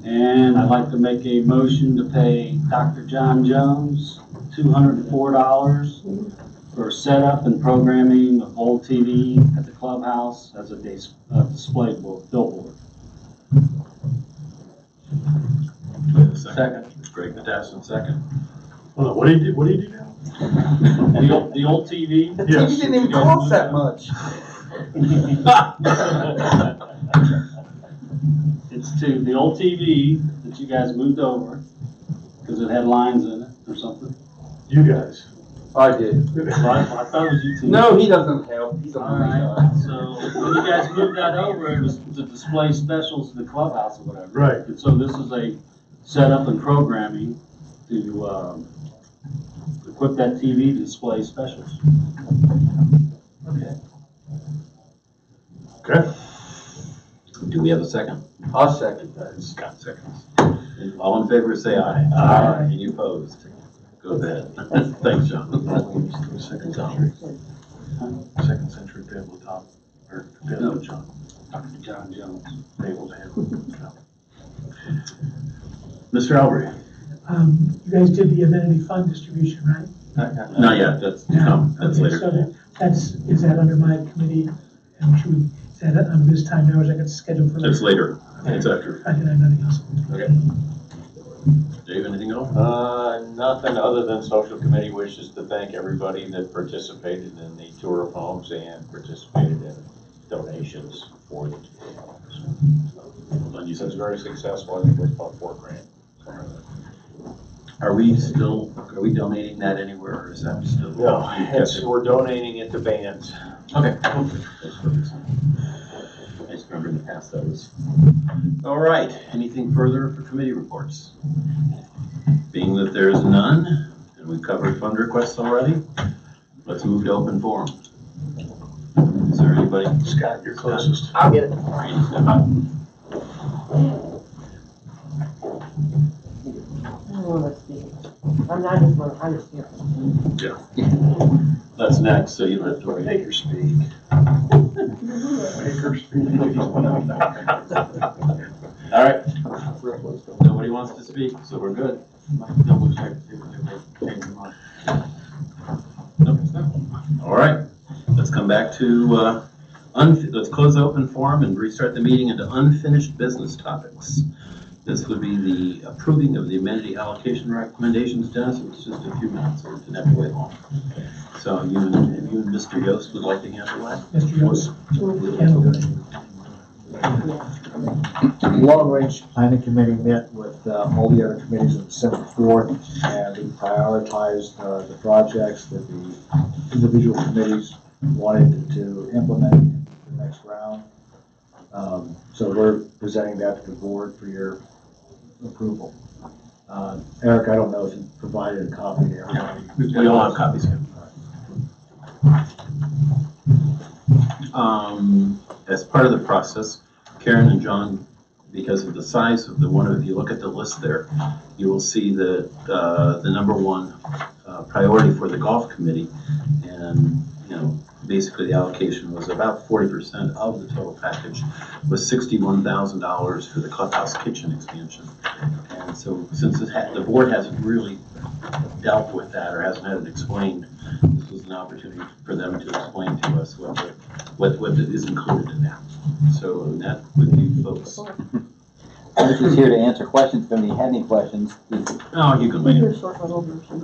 S4: And I'd like to make a motion to pay Dr. John Jones $204 for setup and programming of old TV at the clubhouse as a display billboard.
S1: Second. Greg Natasha, second.
S3: Hold on, what do you do now?
S4: The old TV?
S9: The
S3: Yes.
S9: TV didn't even cost that much.
S4: It's to the old TV that you guys moved over because it had lines in it or something.
S3: You guys.
S9: I did.
S4: I thought it was you two.
S9: No, he doesn't help. He's a
S4: All
S9: money guy.
S4: right, so when you guys moved that over, it was to display specials in the clubhouse or whatever.
S3: Right.
S4: And so this is a setup and programming to equip that TV to display specials.
S1: Okay.
S2: Okay.
S1: Do we have a second?
S9: I'll second that.
S1: Scott seconds. All in favor, say aye.
S3: Aye.
S1: Any opposed? Go ahead. Thanks, John.
S3: Second century payable Tom, or payable John,
S4: Dr. John Jones.
S3: payable to him.
S1: Mr. Albrecht?
S6: You guys did the amenity fund distribution, right?
S1: Not yet, that's to come, that's
S6: Okay,
S1: later.
S6: so is that under my committee? And is that under this time now, or is that scheduled for later?
S1: That's later, it's after.
S6: I didn't have nothing else.
S1: Okay. Dave, anything else?
S10: Nothing other than social committee wishes to thank everybody that participated in the tour of homes and participated in donations for the tour of homes.
S1: And you
S10: So it's
S1: said,
S10: very successful. I think it was about $4 grand.
S1: are we donating that anywhere, or is that still?
S10: No, we're donating it to bands.
S1: Okay. That's perfect. I just remember in the past that was. All right, anything further for committee reports? Being that there is none, and we've covered fund requests already, let's move to open forum. Is there anybody?
S3: Scott, you're closest.
S8: I'll get it.
S1: Randy, step up. That's next, so you don't have to worry.
S3: Make her speak. Make her speak.
S1: All right. Nobody wants to speak, so we're good.
S7: Double check, see if they change their mind.
S1: Nope. All right, let's come back to, let's close open forum and restart the meeting into unfinished business topics. This would be the approving of the amenity allocation recommendations. Dennis, it's just a few minutes, so we didn't have to wait long. So you and Mr. Yost would like to handle that?
S6: Mr. Yost.
S12: Long Range Planning Committee met with all the other committees on December 4th, and we prioritized the projects that the individual committees wanted to implement in the next round. So we're presenting that to the board for your approval. Eric, I don't know if you provided a copy to everybody.
S1: We all have copies here. As part of the process, Karen and John, because of the size of the one, if you look at the list there, you will see that the number one priority for the golf committee, and basically the allocation was about 40% of the total package, was $61,000 for the clubhouse kitchen expansion. And so since the board hasn't really dealt with that or hasn't had it explained, this was an opportunity for them to explain to us what is included in that. So that with you folks.
S13: I'm just here to answer questions. If anybody had any questions,
S1: Oh, you can wait.
S11: Short little version.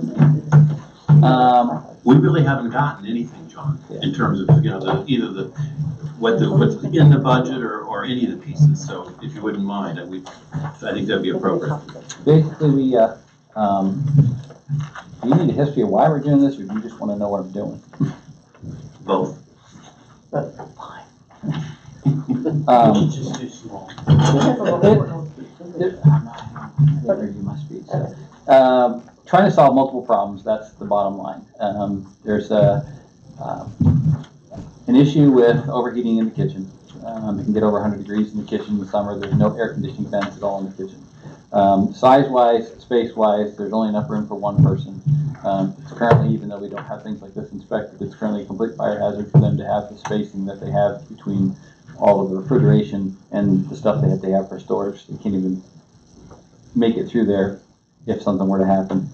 S1: We really haven't gotten anything, John, in terms of, what's in the budget or any of the pieces. So if you wouldn't mind, I think that'd be appropriate.
S13: basically, we, do you need a history of why we're doing this, or do you just want to know what I'm doing?
S1: Both.
S13: Just too small. You must be. Trying to solve multiple problems, that's the bottom line. There's an issue with overheating in the kitchen. It can get over 100 degrees in the kitchen in the summer. There's no air conditioning vents at all in the kitchen. Size-wise, space-wise, there's only enough room for one person. It's currently, even though we don't have things like this inspected, it's currently a complete fire hazard for them to have the spacing that they have between all of the refrigeration and the stuff they have for storage. They can't even make it through there if something were to happen.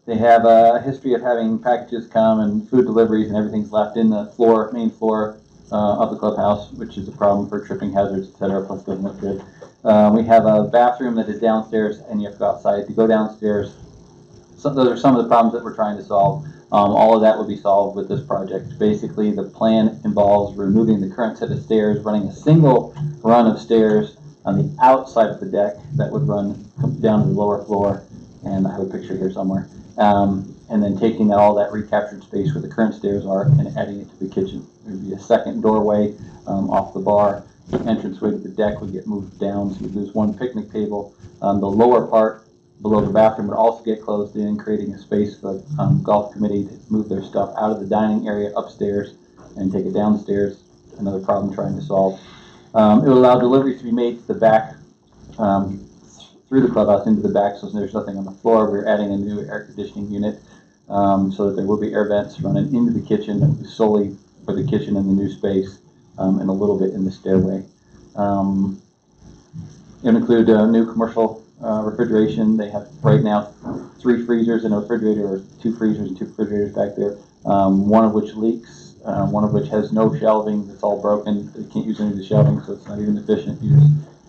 S13: They have a history of having packages come and food deliveries and everything's left in the main floor of the clubhouse, which is a problem for tripping hazards, etc. Plus it doesn't look good. We have a bathroom that is downstairs and you have to go outside to go downstairs. So those are some of the problems that we're trying to solve. All of that will be solved with this project. Basically, the plan involves removing the current set of stairs, running a single run of stairs on the outside of the deck that would run down to the lower floor, and I have a picture here somewhere. And then taking all that recaptured space where the current stairs are and adding it to the kitchen. There would be a second doorway off the bar. The entranceway to the deck would get moved down, so we'd lose one picnic table. The lower part below the bathroom would also get closed in, creating a space for the golf committee to move their stuff out of the dining area upstairs and take it downstairs. Another problem trying to solve. It would allow deliveries to be made to the back, through the clubhouse into the back, so there's nothing on the floor. We're adding a new air conditioning unit so that there will be air vents running into the kitchen that will be solely for the kitchen and the new space, and a little bit in the stairway. It would include new commercial refrigeration. They have right now 3 freezers and a refrigerator, or 2 freezers and 2 refrigerators back there, one of which leaks, one of which has no shelving. It's all broken. They can't use any of the shelving, so it's not even efficient use.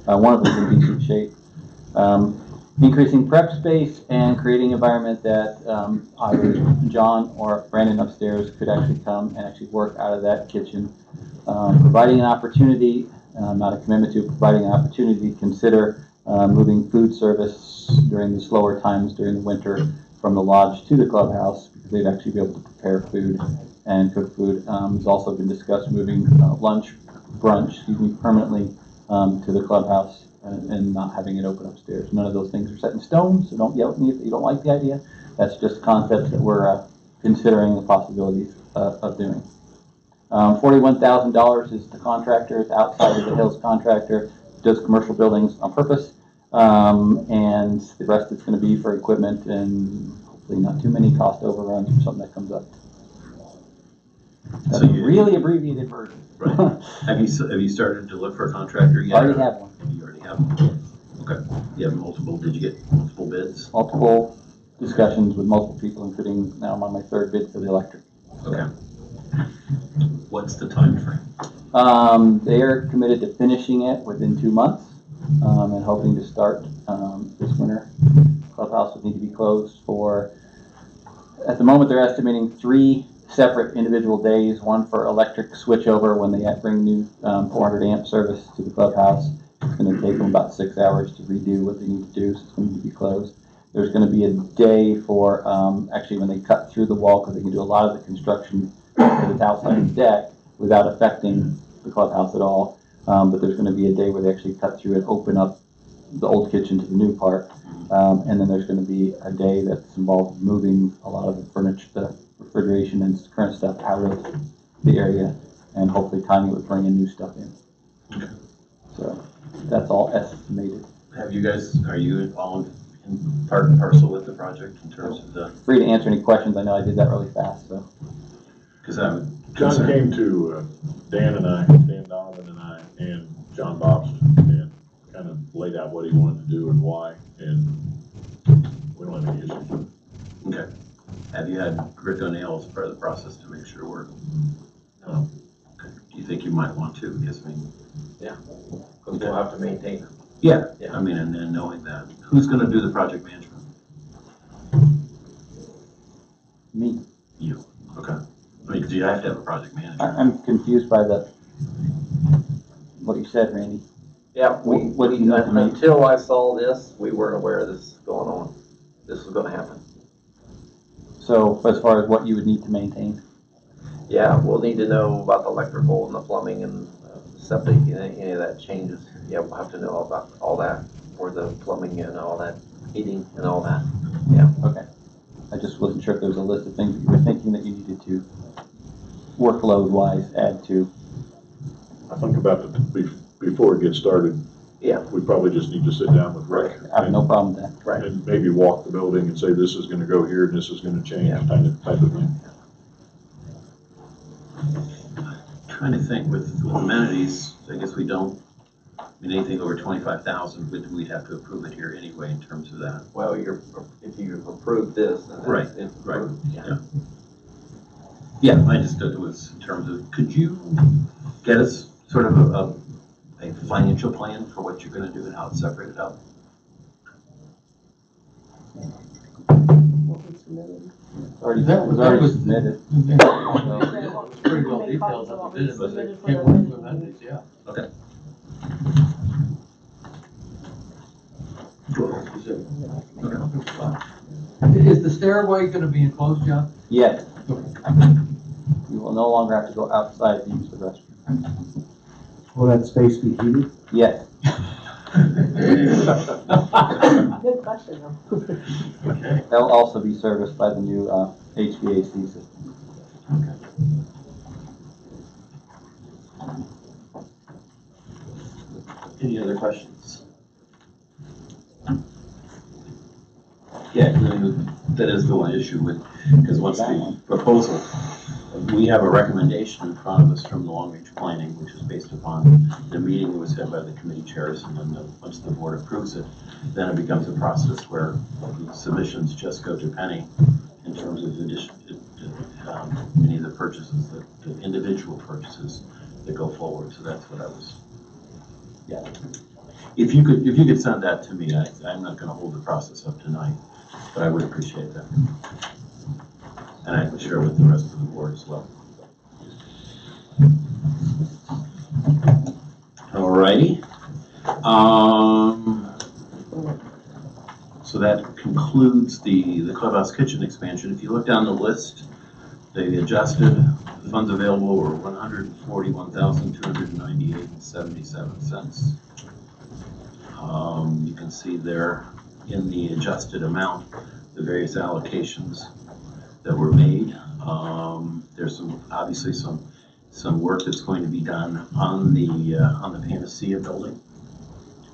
S13: One of them is in decent shape. Increasing prep space and creating an environment that either John or Brandon upstairs could actually come and actually work out of that kitchen. Providing an opportunity, not a commitment to, providing an opportunity to consider moving food service during the slower times during the winter from the lodge to the clubhouse, because they'd actually be able to prepare food and cook food. It's also been discussed moving brunch, permanently to the clubhouse and not having it open upstairs. None of those things are set in stone, so don't yell at me if you don't like the idea. That's just concepts that we're considering the possibilities of doing. $41,000 is the contractor. It's outside of the Hills contractor. Does commercial buildings on purpose, and the rest is going to be for equipment and hopefully not too many cost overruns or something that comes up. That's a really abbreviated version.
S1: Right. Have you started to look for a contractor yet?
S13: I already have one.
S1: You already have one. Okay. You have multiple. Did you get multiple bids?
S13: Multiple discussions with multiple people, including now I'm on my 3rd bid for the electric.
S1: Okay. What's the time frame?
S13: They are committed to finishing it within 2 months. and hoping to start this winter. Clubhouse would need to be closed for, at the moment, they're estimating 3 separate individual days, one for electric switchover when they bring new 400 amp service to the clubhouse. It's going to take them about 6 hours to redo what they need to do, so it's going to be closed. There's going to be a day for actually when they cut through the wall, because they can do a lot of the construction because it's outside of the deck without affecting the clubhouse at all. But there's going to be a day where they actually cut through and open up the old kitchen to the new part. And then there's going to be a day that's involved moving a lot of the furniture, the refrigeration and current stuff out of the area, and hopefully timing with bringing new stuff in.
S1: Okay.
S13: So that's all estimated.
S1: Are you all in part and parcel with the project in terms of the?
S13: Free to answer any questions. I know I did that really fast, so.
S1: Because I'm
S2: John
S1: concerned.
S2: came to Dan Donovan and I, and John Bobson, and kind of laid out what he wanted to do and why, and we don't have any issues.
S1: Okay. Have you had Rick O'Neill as part of the process to make sure we're?
S2: No.
S1: Okay. Do you think you might want to? Because I mean.
S8: Yeah, because we'll have to maintain it.
S1: Yeah.
S8: Yeah.
S1: I mean, and then knowing that, who's going to do the project management?
S13: Me.
S1: You. Okay. I mean, do you have to have a project manager?
S13: I'm confused by what you said, Randy.
S8: Yeah,
S13: What do you know?
S8: until I saw this, we weren't aware of this going on. This was gonna happen.
S13: So as far as what you would need to maintain?
S8: Yeah, we'll need to know about the electrical and the plumbing and septic, any of that changes. Yeah, we'll have to know about all that, or the plumbing and all that, heating and all that. Yeah.
S13: Okay. I just wasn't sure if there was a list of things that you were thinking that you needed to, workload-wise, add to.
S2: I think about before it gets started.
S8: Yeah.
S2: We probably just need to sit down with Rick.
S13: I have no problem with that.
S8: Right.
S2: And maybe walk the building and say, this is gonna go here and this is gonna change,
S8: Yeah.
S2: type of thing.
S1: Trying to think with amenities, I guess we don't, I mean, anything over 25,000, we'd have to approve it here anyway in terms of that.
S8: Well, if you approve this, then
S1: Right,
S8: it's
S1: right,
S8: approved.
S1: yeah. Yeah, I just thought it was in terms of, could you get us sort of a financial plan for what you're gonna do and how it's separated out?
S13: It was already submitted.
S7: Pretty well detailed on the bid, but they came up with amenities, yeah.
S1: Okay.
S7: Is the stairway gonna be enclosed, John?
S13: Yes. You will no longer have to go outside to use the restroom.
S12: Will that space be heated?
S13: Yes.
S11: Good question, though.
S1: Okay.
S13: That will also be serviced by the new HVAC system.
S1: Any other questions? Yeah, that is the one issue with, because once the proposal, we have a recommendation in front of us from the Long Range Planning, which is based upon the meeting that was had by the committee chairs, and then once the board approves it, then it becomes a process where the submissions just go to Penny in terms of any of the purchases, the individual purchases that go forward. So that's what I was. Yeah. If you could send that to me, I'm not going to hold the process up tonight, but I would appreciate that. And I can share with the rest of the board as well. Alrighty. So that concludes the clubhouse kitchen expansion. If you look down the list, the adjusted funds available were $141,298.77. You can see there in the adjusted amount the various allocations that were made. There's obviously some work that's going to be done on the Panacea building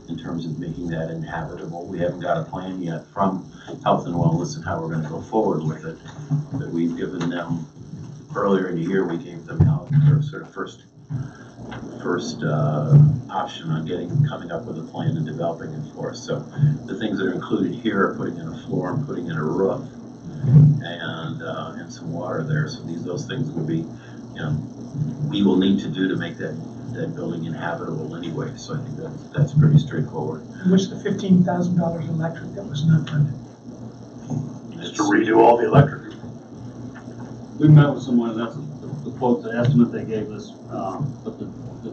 S1: in terms of making that inhabitable. We haven't got a plan yet from Health and Wellness and how we're going to go forward with it, but we've given them, earlier in the year, we gave them out their sort of first option on coming up with a plan and developing it for us. So the things that are included here are putting in a floor and putting in a roof and some water there. So those things would be we will need to do to make that building inhabitable anyway. So I think that's pretty straightforward.
S6: What's the $15,000 electric that was not funded?
S3: Just to redo all the electric.
S4: We met with someone, that's the quote, the estimate they gave us, but the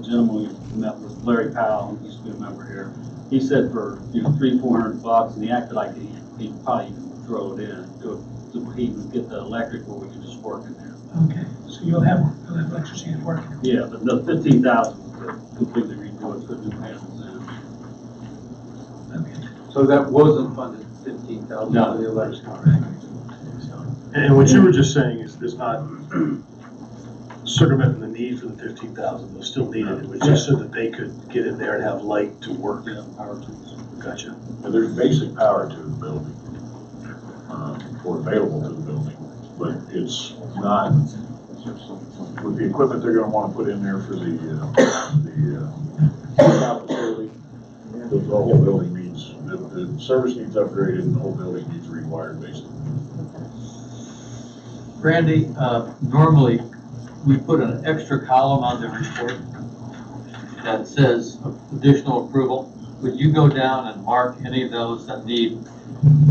S4: gentleman we met with, Larry Powell, he used to be a member here, he said for, $300-400, and he acted like he'd probably even throw it in, to even get the electric where we can just work in there.
S6: Okay, so you'll have electricity at work.
S4: Yeah, but the 15,000 would completely redo it, put new panels in.
S6: Okay.
S9: So that wasn't funded, 15,000
S4: No.
S9: for the election.
S3: And what you were just saying is not circumventing the need for the 15,000, they'll still need it. It was just so that they could get in there and have light to work.
S4: Yeah, power tools.
S3: Gotcha.
S2: And there's basic power to the building, or available to the building, but it's not, with the equipment they're gonna wanna put in there for the workout facility, the whole building needs, the service needs upgraded and the whole building needs rewired basically.
S7: Randy, normally, we put an extra column on the report that says additional approval. Would you go down and mark any of those that need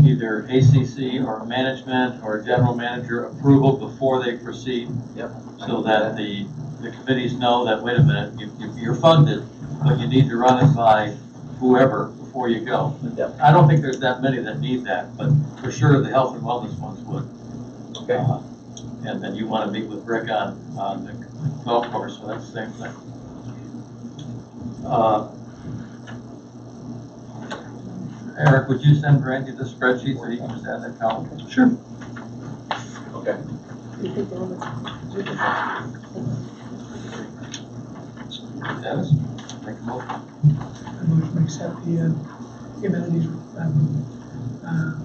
S7: either ACC or management or general manager approval before they proceed?
S8: Yep.
S7: So that the committees know that, wait a minute, you're funded, but you need to run it by whoever before you go.
S8: Yep.
S7: I don't think there's that many that need that, but for sure the health and wellness ones would.
S8: Okay.
S7: And then you want to meet with Rick on the golf course, so that's the same thing. Eric, would you send Randy the spreadsheet so he can just add that column?
S3: Sure.
S8: Okay.
S7: Dennis, make a motion.
S6: I move to accept the amenities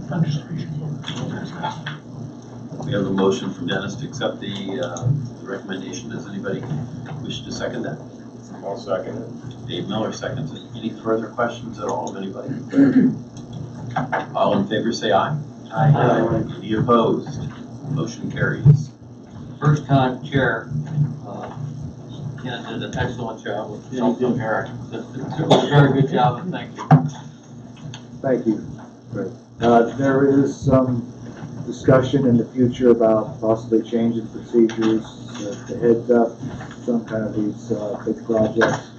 S6: fund distribution.
S1: We have a motion from Dennis to accept the recommendation. Does anybody wish to second that?
S10: I'll second it.
S1: Dave Miller seconds it. Any further questions at all of anybody? All in favor, say aye.
S7: Aye.
S1: Any opposed? Motion carries.
S7: First time chair, Ken did an excellent job with help from Eric. It was a very good job, and thank you.
S12: Thank you. There is some discussion in the future about possibly changing procedures to heads up some kind of these big projects.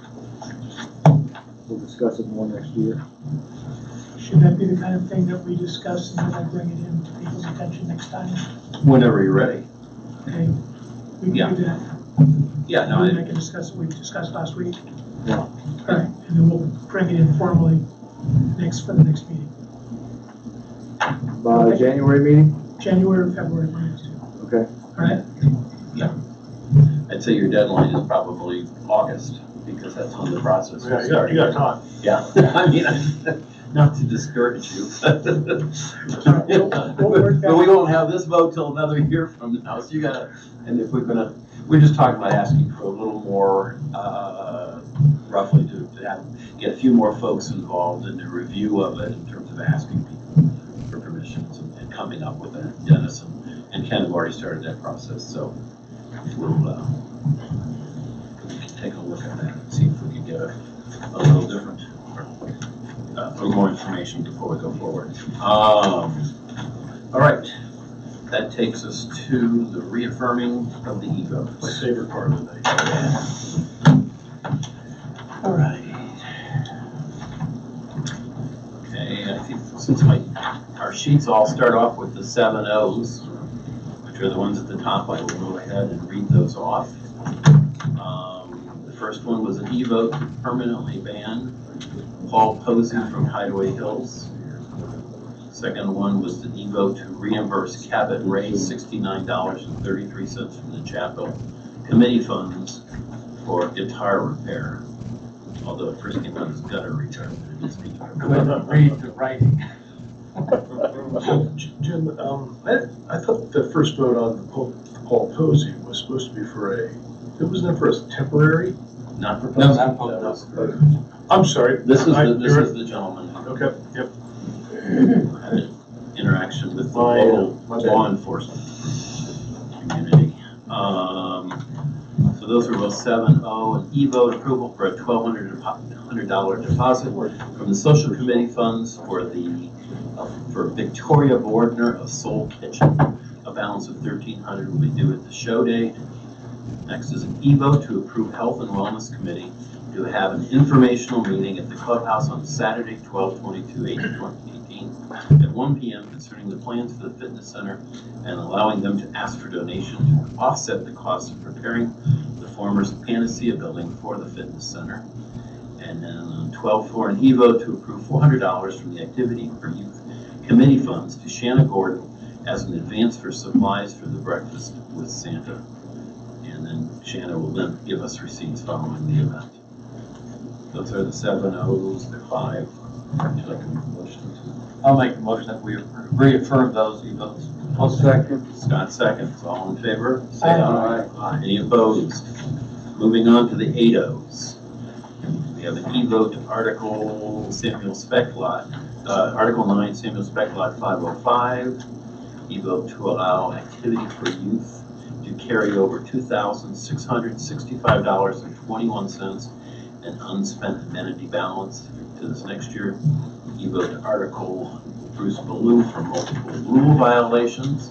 S12: We'll discuss it more next year.
S6: Should that be the kind of thing that we discuss and then I bring it in to people's attention next time?
S1: Whenever you're ready.
S6: Okay, we
S1: Yeah.
S6: can do that.
S1: Yeah, no,
S6: We can discuss what we discussed last week.
S12: Yeah.
S6: All right, and then we'll bring it in formally for the next meeting.
S12: By
S6: Okay.
S12: January meeting?
S6: January or February, one of the two.
S12: Okay.
S6: All right?
S1: I'd say your deadline is probably August, because that's when the process
S3: Yeah,
S1: is
S3: you got
S1: starting.
S3: time.
S1: Yeah, I mean, not to discourage you, but
S6: We'll work that
S1: but we
S6: out.
S1: won't have this vote till another year from now, so you gotta, and if we're just talking about asking for a little more, roughly to get a few more folks involved in the review of it in terms of asking people for permissions and coming up with that. Dennis and Ken have already started that process, so we'll we can take a look at that and see if we can get a little different, a little more information before we go forward. All right, that takes us to the reaffirming of the e-votes.
S3: My favorite part of the day.
S1: All right. Okay, I think since our sheets all start off with the 7 O's, which are the ones at the top, I will go ahead and read those off. The first one was an e-vote to permanently ban Paul Posey from Hideaway Hills. Second one was the e-vote to reimburse Cabot Ray $69.33 from the chapel committee funds for guitar repair. Although it first came out as gutter repair, but it is guitar repair.
S7: Couldn't read the writing.
S3: Jim, I thought the first vote on the Paul Posey was supposed to be for wasn't it for a temporary?
S1: Not for
S7: No,
S1: Posey.
S7: not Posey.
S1: That was-
S3: I'm sorry.
S1: This is the gentleman
S3: Okay, yep.
S1: who had an interaction with the
S3: My
S1: local
S3: bad.
S1: law enforcement community. So those are both 7-0, and e-vote approval for a $1,200 deposit from the social committee funds for Victoria Bordner of Soul Kitchen. A balance of $1,300 will be due at the show date. Next is an e-vote to approve Health and Wellness Committee to have an informational meeting at the clubhouse on Saturday, 12/22/2018 at 1 p.m. concerning the plans for the fitness center and allowing them to ask for donations to offset the cost of preparing the former Panacea building for the fitness center. And then on 12/4, an e-vote to approve $400 from the Activity for Youth Committee funds to Shanna Gordon as an advance for supplies for the breakfast with Santa. And then Shanna will then give us receipts following the event. Those are the 7-0s, the 5. Would you like a motion to?
S7: I'll make a motion that we reaffirm those e-votes.
S9: I'll second.
S1: Scott seconds. All in favor? Say aye. Aye. Any opposed? Moving on to the 8-0s. We have an e-vote to Article Samuel Spec Lot, Article 9 Samuel Spec Lot 505. E-vote to allow Activity for Youth to carry over $2,665.21 an unspent amenity balance to this next year. E-vote to Article Bruce Ballou for multiple rule violations.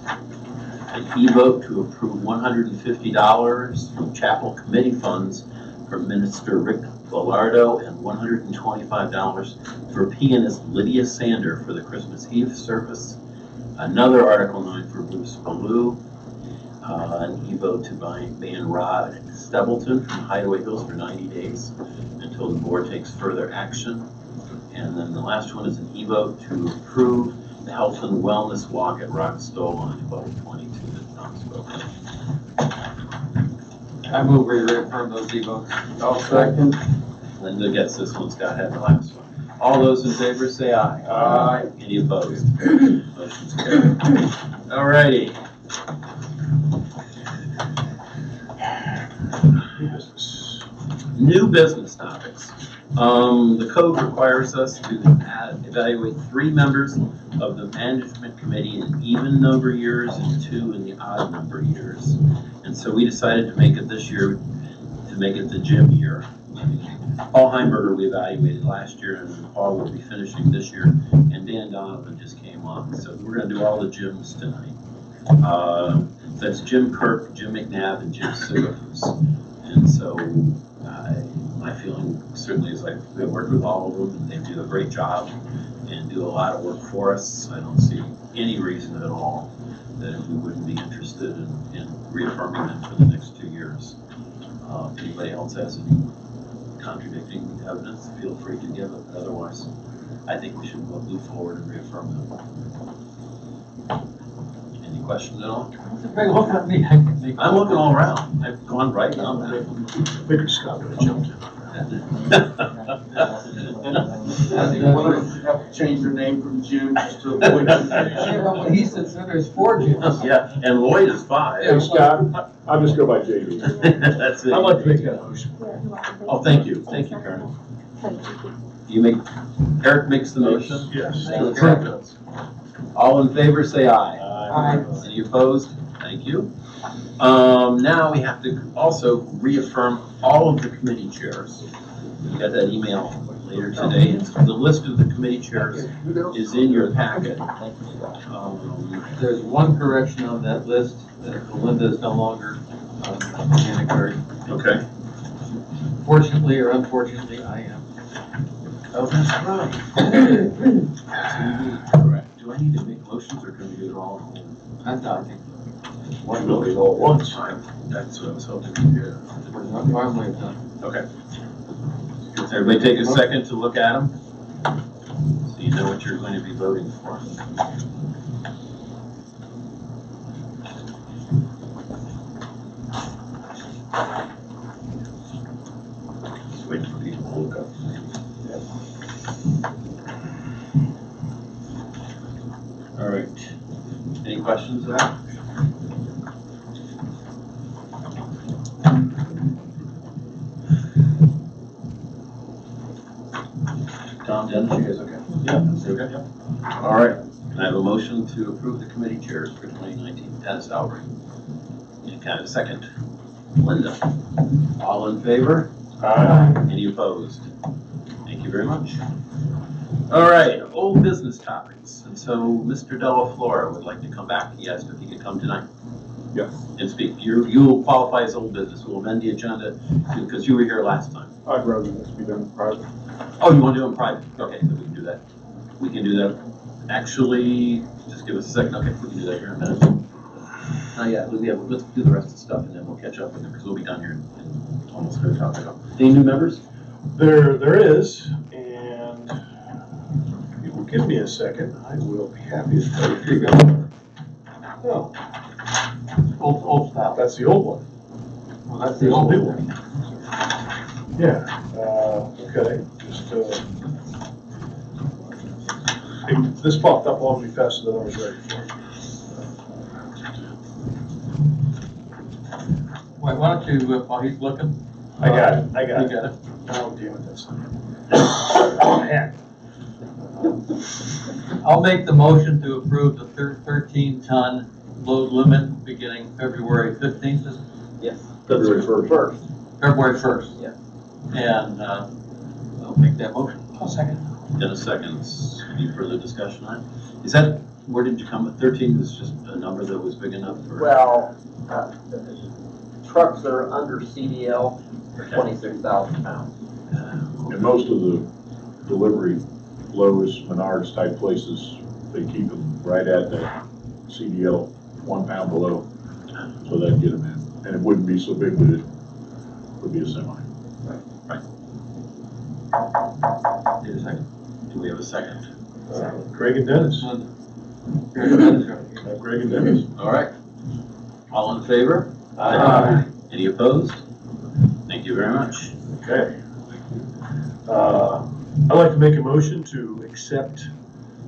S1: An e-vote to approve $150 from chapel committee funds for Minister Rick Villardo and $125 for pianist Lydia Sander for the Christmas Eve service. Another Article 9 for Bruce Ballou. An e-vote to ban Rod Stebleton from Hideaway Hills for 90 days until the board takes further action. And then the last one is an e-vote to approve the Health and Wellness Walk at Rockstone on 12/22 that Tom spoke of.
S7: I move we reaffirm those e-votes.
S9: I'll second.
S1: Linda gets this one, Scott had the last one. All those in favor say aye.
S9: Aye.
S1: Any opposed? Motion's carried. All righty. New business topics. The code requires us to evaluate 3 members of the management committee in even number years and 2 in the odd number years. And so we decided to make it this year, to make it the Jim year. Paul Heimberger we evaluated last year, and Paul will be finishing this year, and Dan Donovan just came on. So we're gonna do all the Jims tonight. That's Jim Kirk, Jim McNabb, and Jim Sigafus. And so my feeling certainly is I've worked with all of them, and they do a great job and do a lot of work for us. I don't see any reason at all that we wouldn't be interested in reaffirming them for the next 2 years. If anybody else has any contradicting evidence, feel free to give it. But otherwise, I think we should move forward and reaffirm them. Any questions at all?
S7: Look at me.
S1: I'm looking all around. I've gone right down there.
S3: Figured Scott would have jumped in.
S9: One of us have to change their name from Jim just to avoid confusion.
S8: When he sits there, there's 4 Jims.
S1: Yeah, and Lloyd is 5.
S2: Hey, Scott, I'll just go by JD.
S1: That's it.
S3: I'd like to make that motion.
S1: Oh, thank you. Thank you, Karen. Eric makes the motion?
S3: Yes.
S1: All in favor, say aye.
S5: Aye.
S1: Any opposed? Thank you. Now we have to also reaffirm all of the committee chairs. We got that email later today. It's the list of the committee chairs is in your packet.
S7: There's one correction on that list, that Belinda is no longer mandatory.
S1: Okay.
S7: Fortunately or unfortunately, I am.
S1: Oh, that's right. Correct. Do I need to make motions or can we do it all?
S7: I'm talking.
S2: One really all at once.
S1: That's what I was hoping to do.
S7: Not normally done.
S1: Okay. Does everybody take a second to look at them? So you know what you're going to be voting for. Just waiting for people to look up. All right. Any questions of that? Tom, Dennis, you guys okay? Yeah. Okay. All right. Can I have a motion to approve the committee chairs for 2019 as salary? Any kind of second? Linda? All in favor?
S2: Aye.
S1: Any opposed? Thank you very much. All right, old business topics. And so Mr. Della Flora would like to come back. He asked if he could come tonight.
S2: Yes.
S1: And speak. You'll qualify as old business. We'll amend the agenda because you were here last time.
S2: I'd rather this be done private.
S1: Oh, you want to do it in private? Okay, so we can do that. We can do that. Actually, just give us a second. Okay, we can do that here in a minute. Let's do the rest of the stuff and then we'll catch up with it because we'll be done here in almost no time ago. Any new members?
S3: There is, and if you will give me a second, I will be happy to tell you. Here you go. Oh,
S7: Old style.
S3: that's the old one.
S7: Well, that's
S3: There's
S7: the
S3: a
S7: old
S3: new
S7: one.
S3: one. Yeah, okay, just, this popped up on me faster than I was ready for.
S7: Why don't you, while he's looking?
S3: I got it.
S7: You got it.
S3: Oh, damn it, that's not. Man.
S7: I'll make the motion to approve the 13-ton load limit beginning February 15th, is it?
S8: Yes.
S2: February 1st.
S8: First.
S7: February 1st.
S8: Yeah.
S7: And I'll make that motion.
S6: I'll second.
S1: Dennis seconds. Any further discussion on it? Is that, where did you come with 13? Is just a number that was big enough for?
S8: Well, trucks that are under CDL are 26,000 pounds.
S2: And most of the delivery, Lowe's, Menards type places, they keep them right at that CDL 1 pound below. So that'd get them in. And it wouldn't be so big that it would be a semi.
S1: Need a second? Do we have a second?
S3: Craig and Dennis.
S2: Greg and Dennis.
S1: All right. All in favor?
S3: Aye.
S1: Any opposed? Thank you very much.
S3: Okay. I'd like to make a motion to accept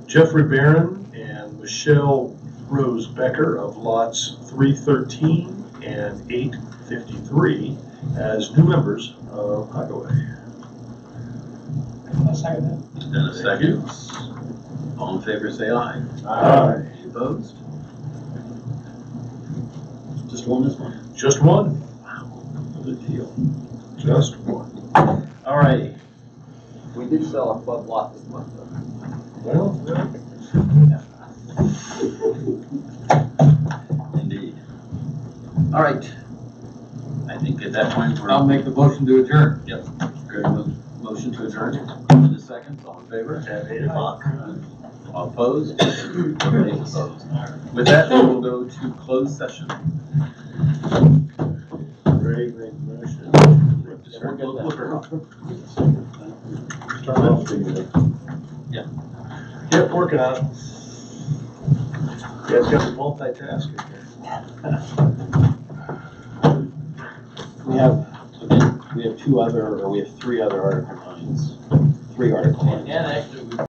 S3: Jeffrey Barron and Michelle Rose Becker of lots 313 and 853 as new members of Highway.
S6: I'll second that.
S1: Dennis seconds. All in favor, say aye.
S3: Aye.
S1: Any opposed? Just one this one?
S3: Just one.
S1: Wow, good deal.
S3: Just one.
S1: All righty.
S8: We did sell a club lot this month, though.
S3: Well,
S1: Indeed. All right. I think at that point,
S7: I'll make the motion to adjourn.
S1: Yep. Greg, motion to adjourn. In a second. All in favor?
S3: at 8 o'clock.
S1: All opposed? Nobody opposed. With that, we will go to closed session.
S3: Craig made the motion.
S2: Turn off the,
S3: Yep, working on it. Yeah, it's got some multitasking here.
S1: We have three other article lines. 3 article lines.
S7: And extra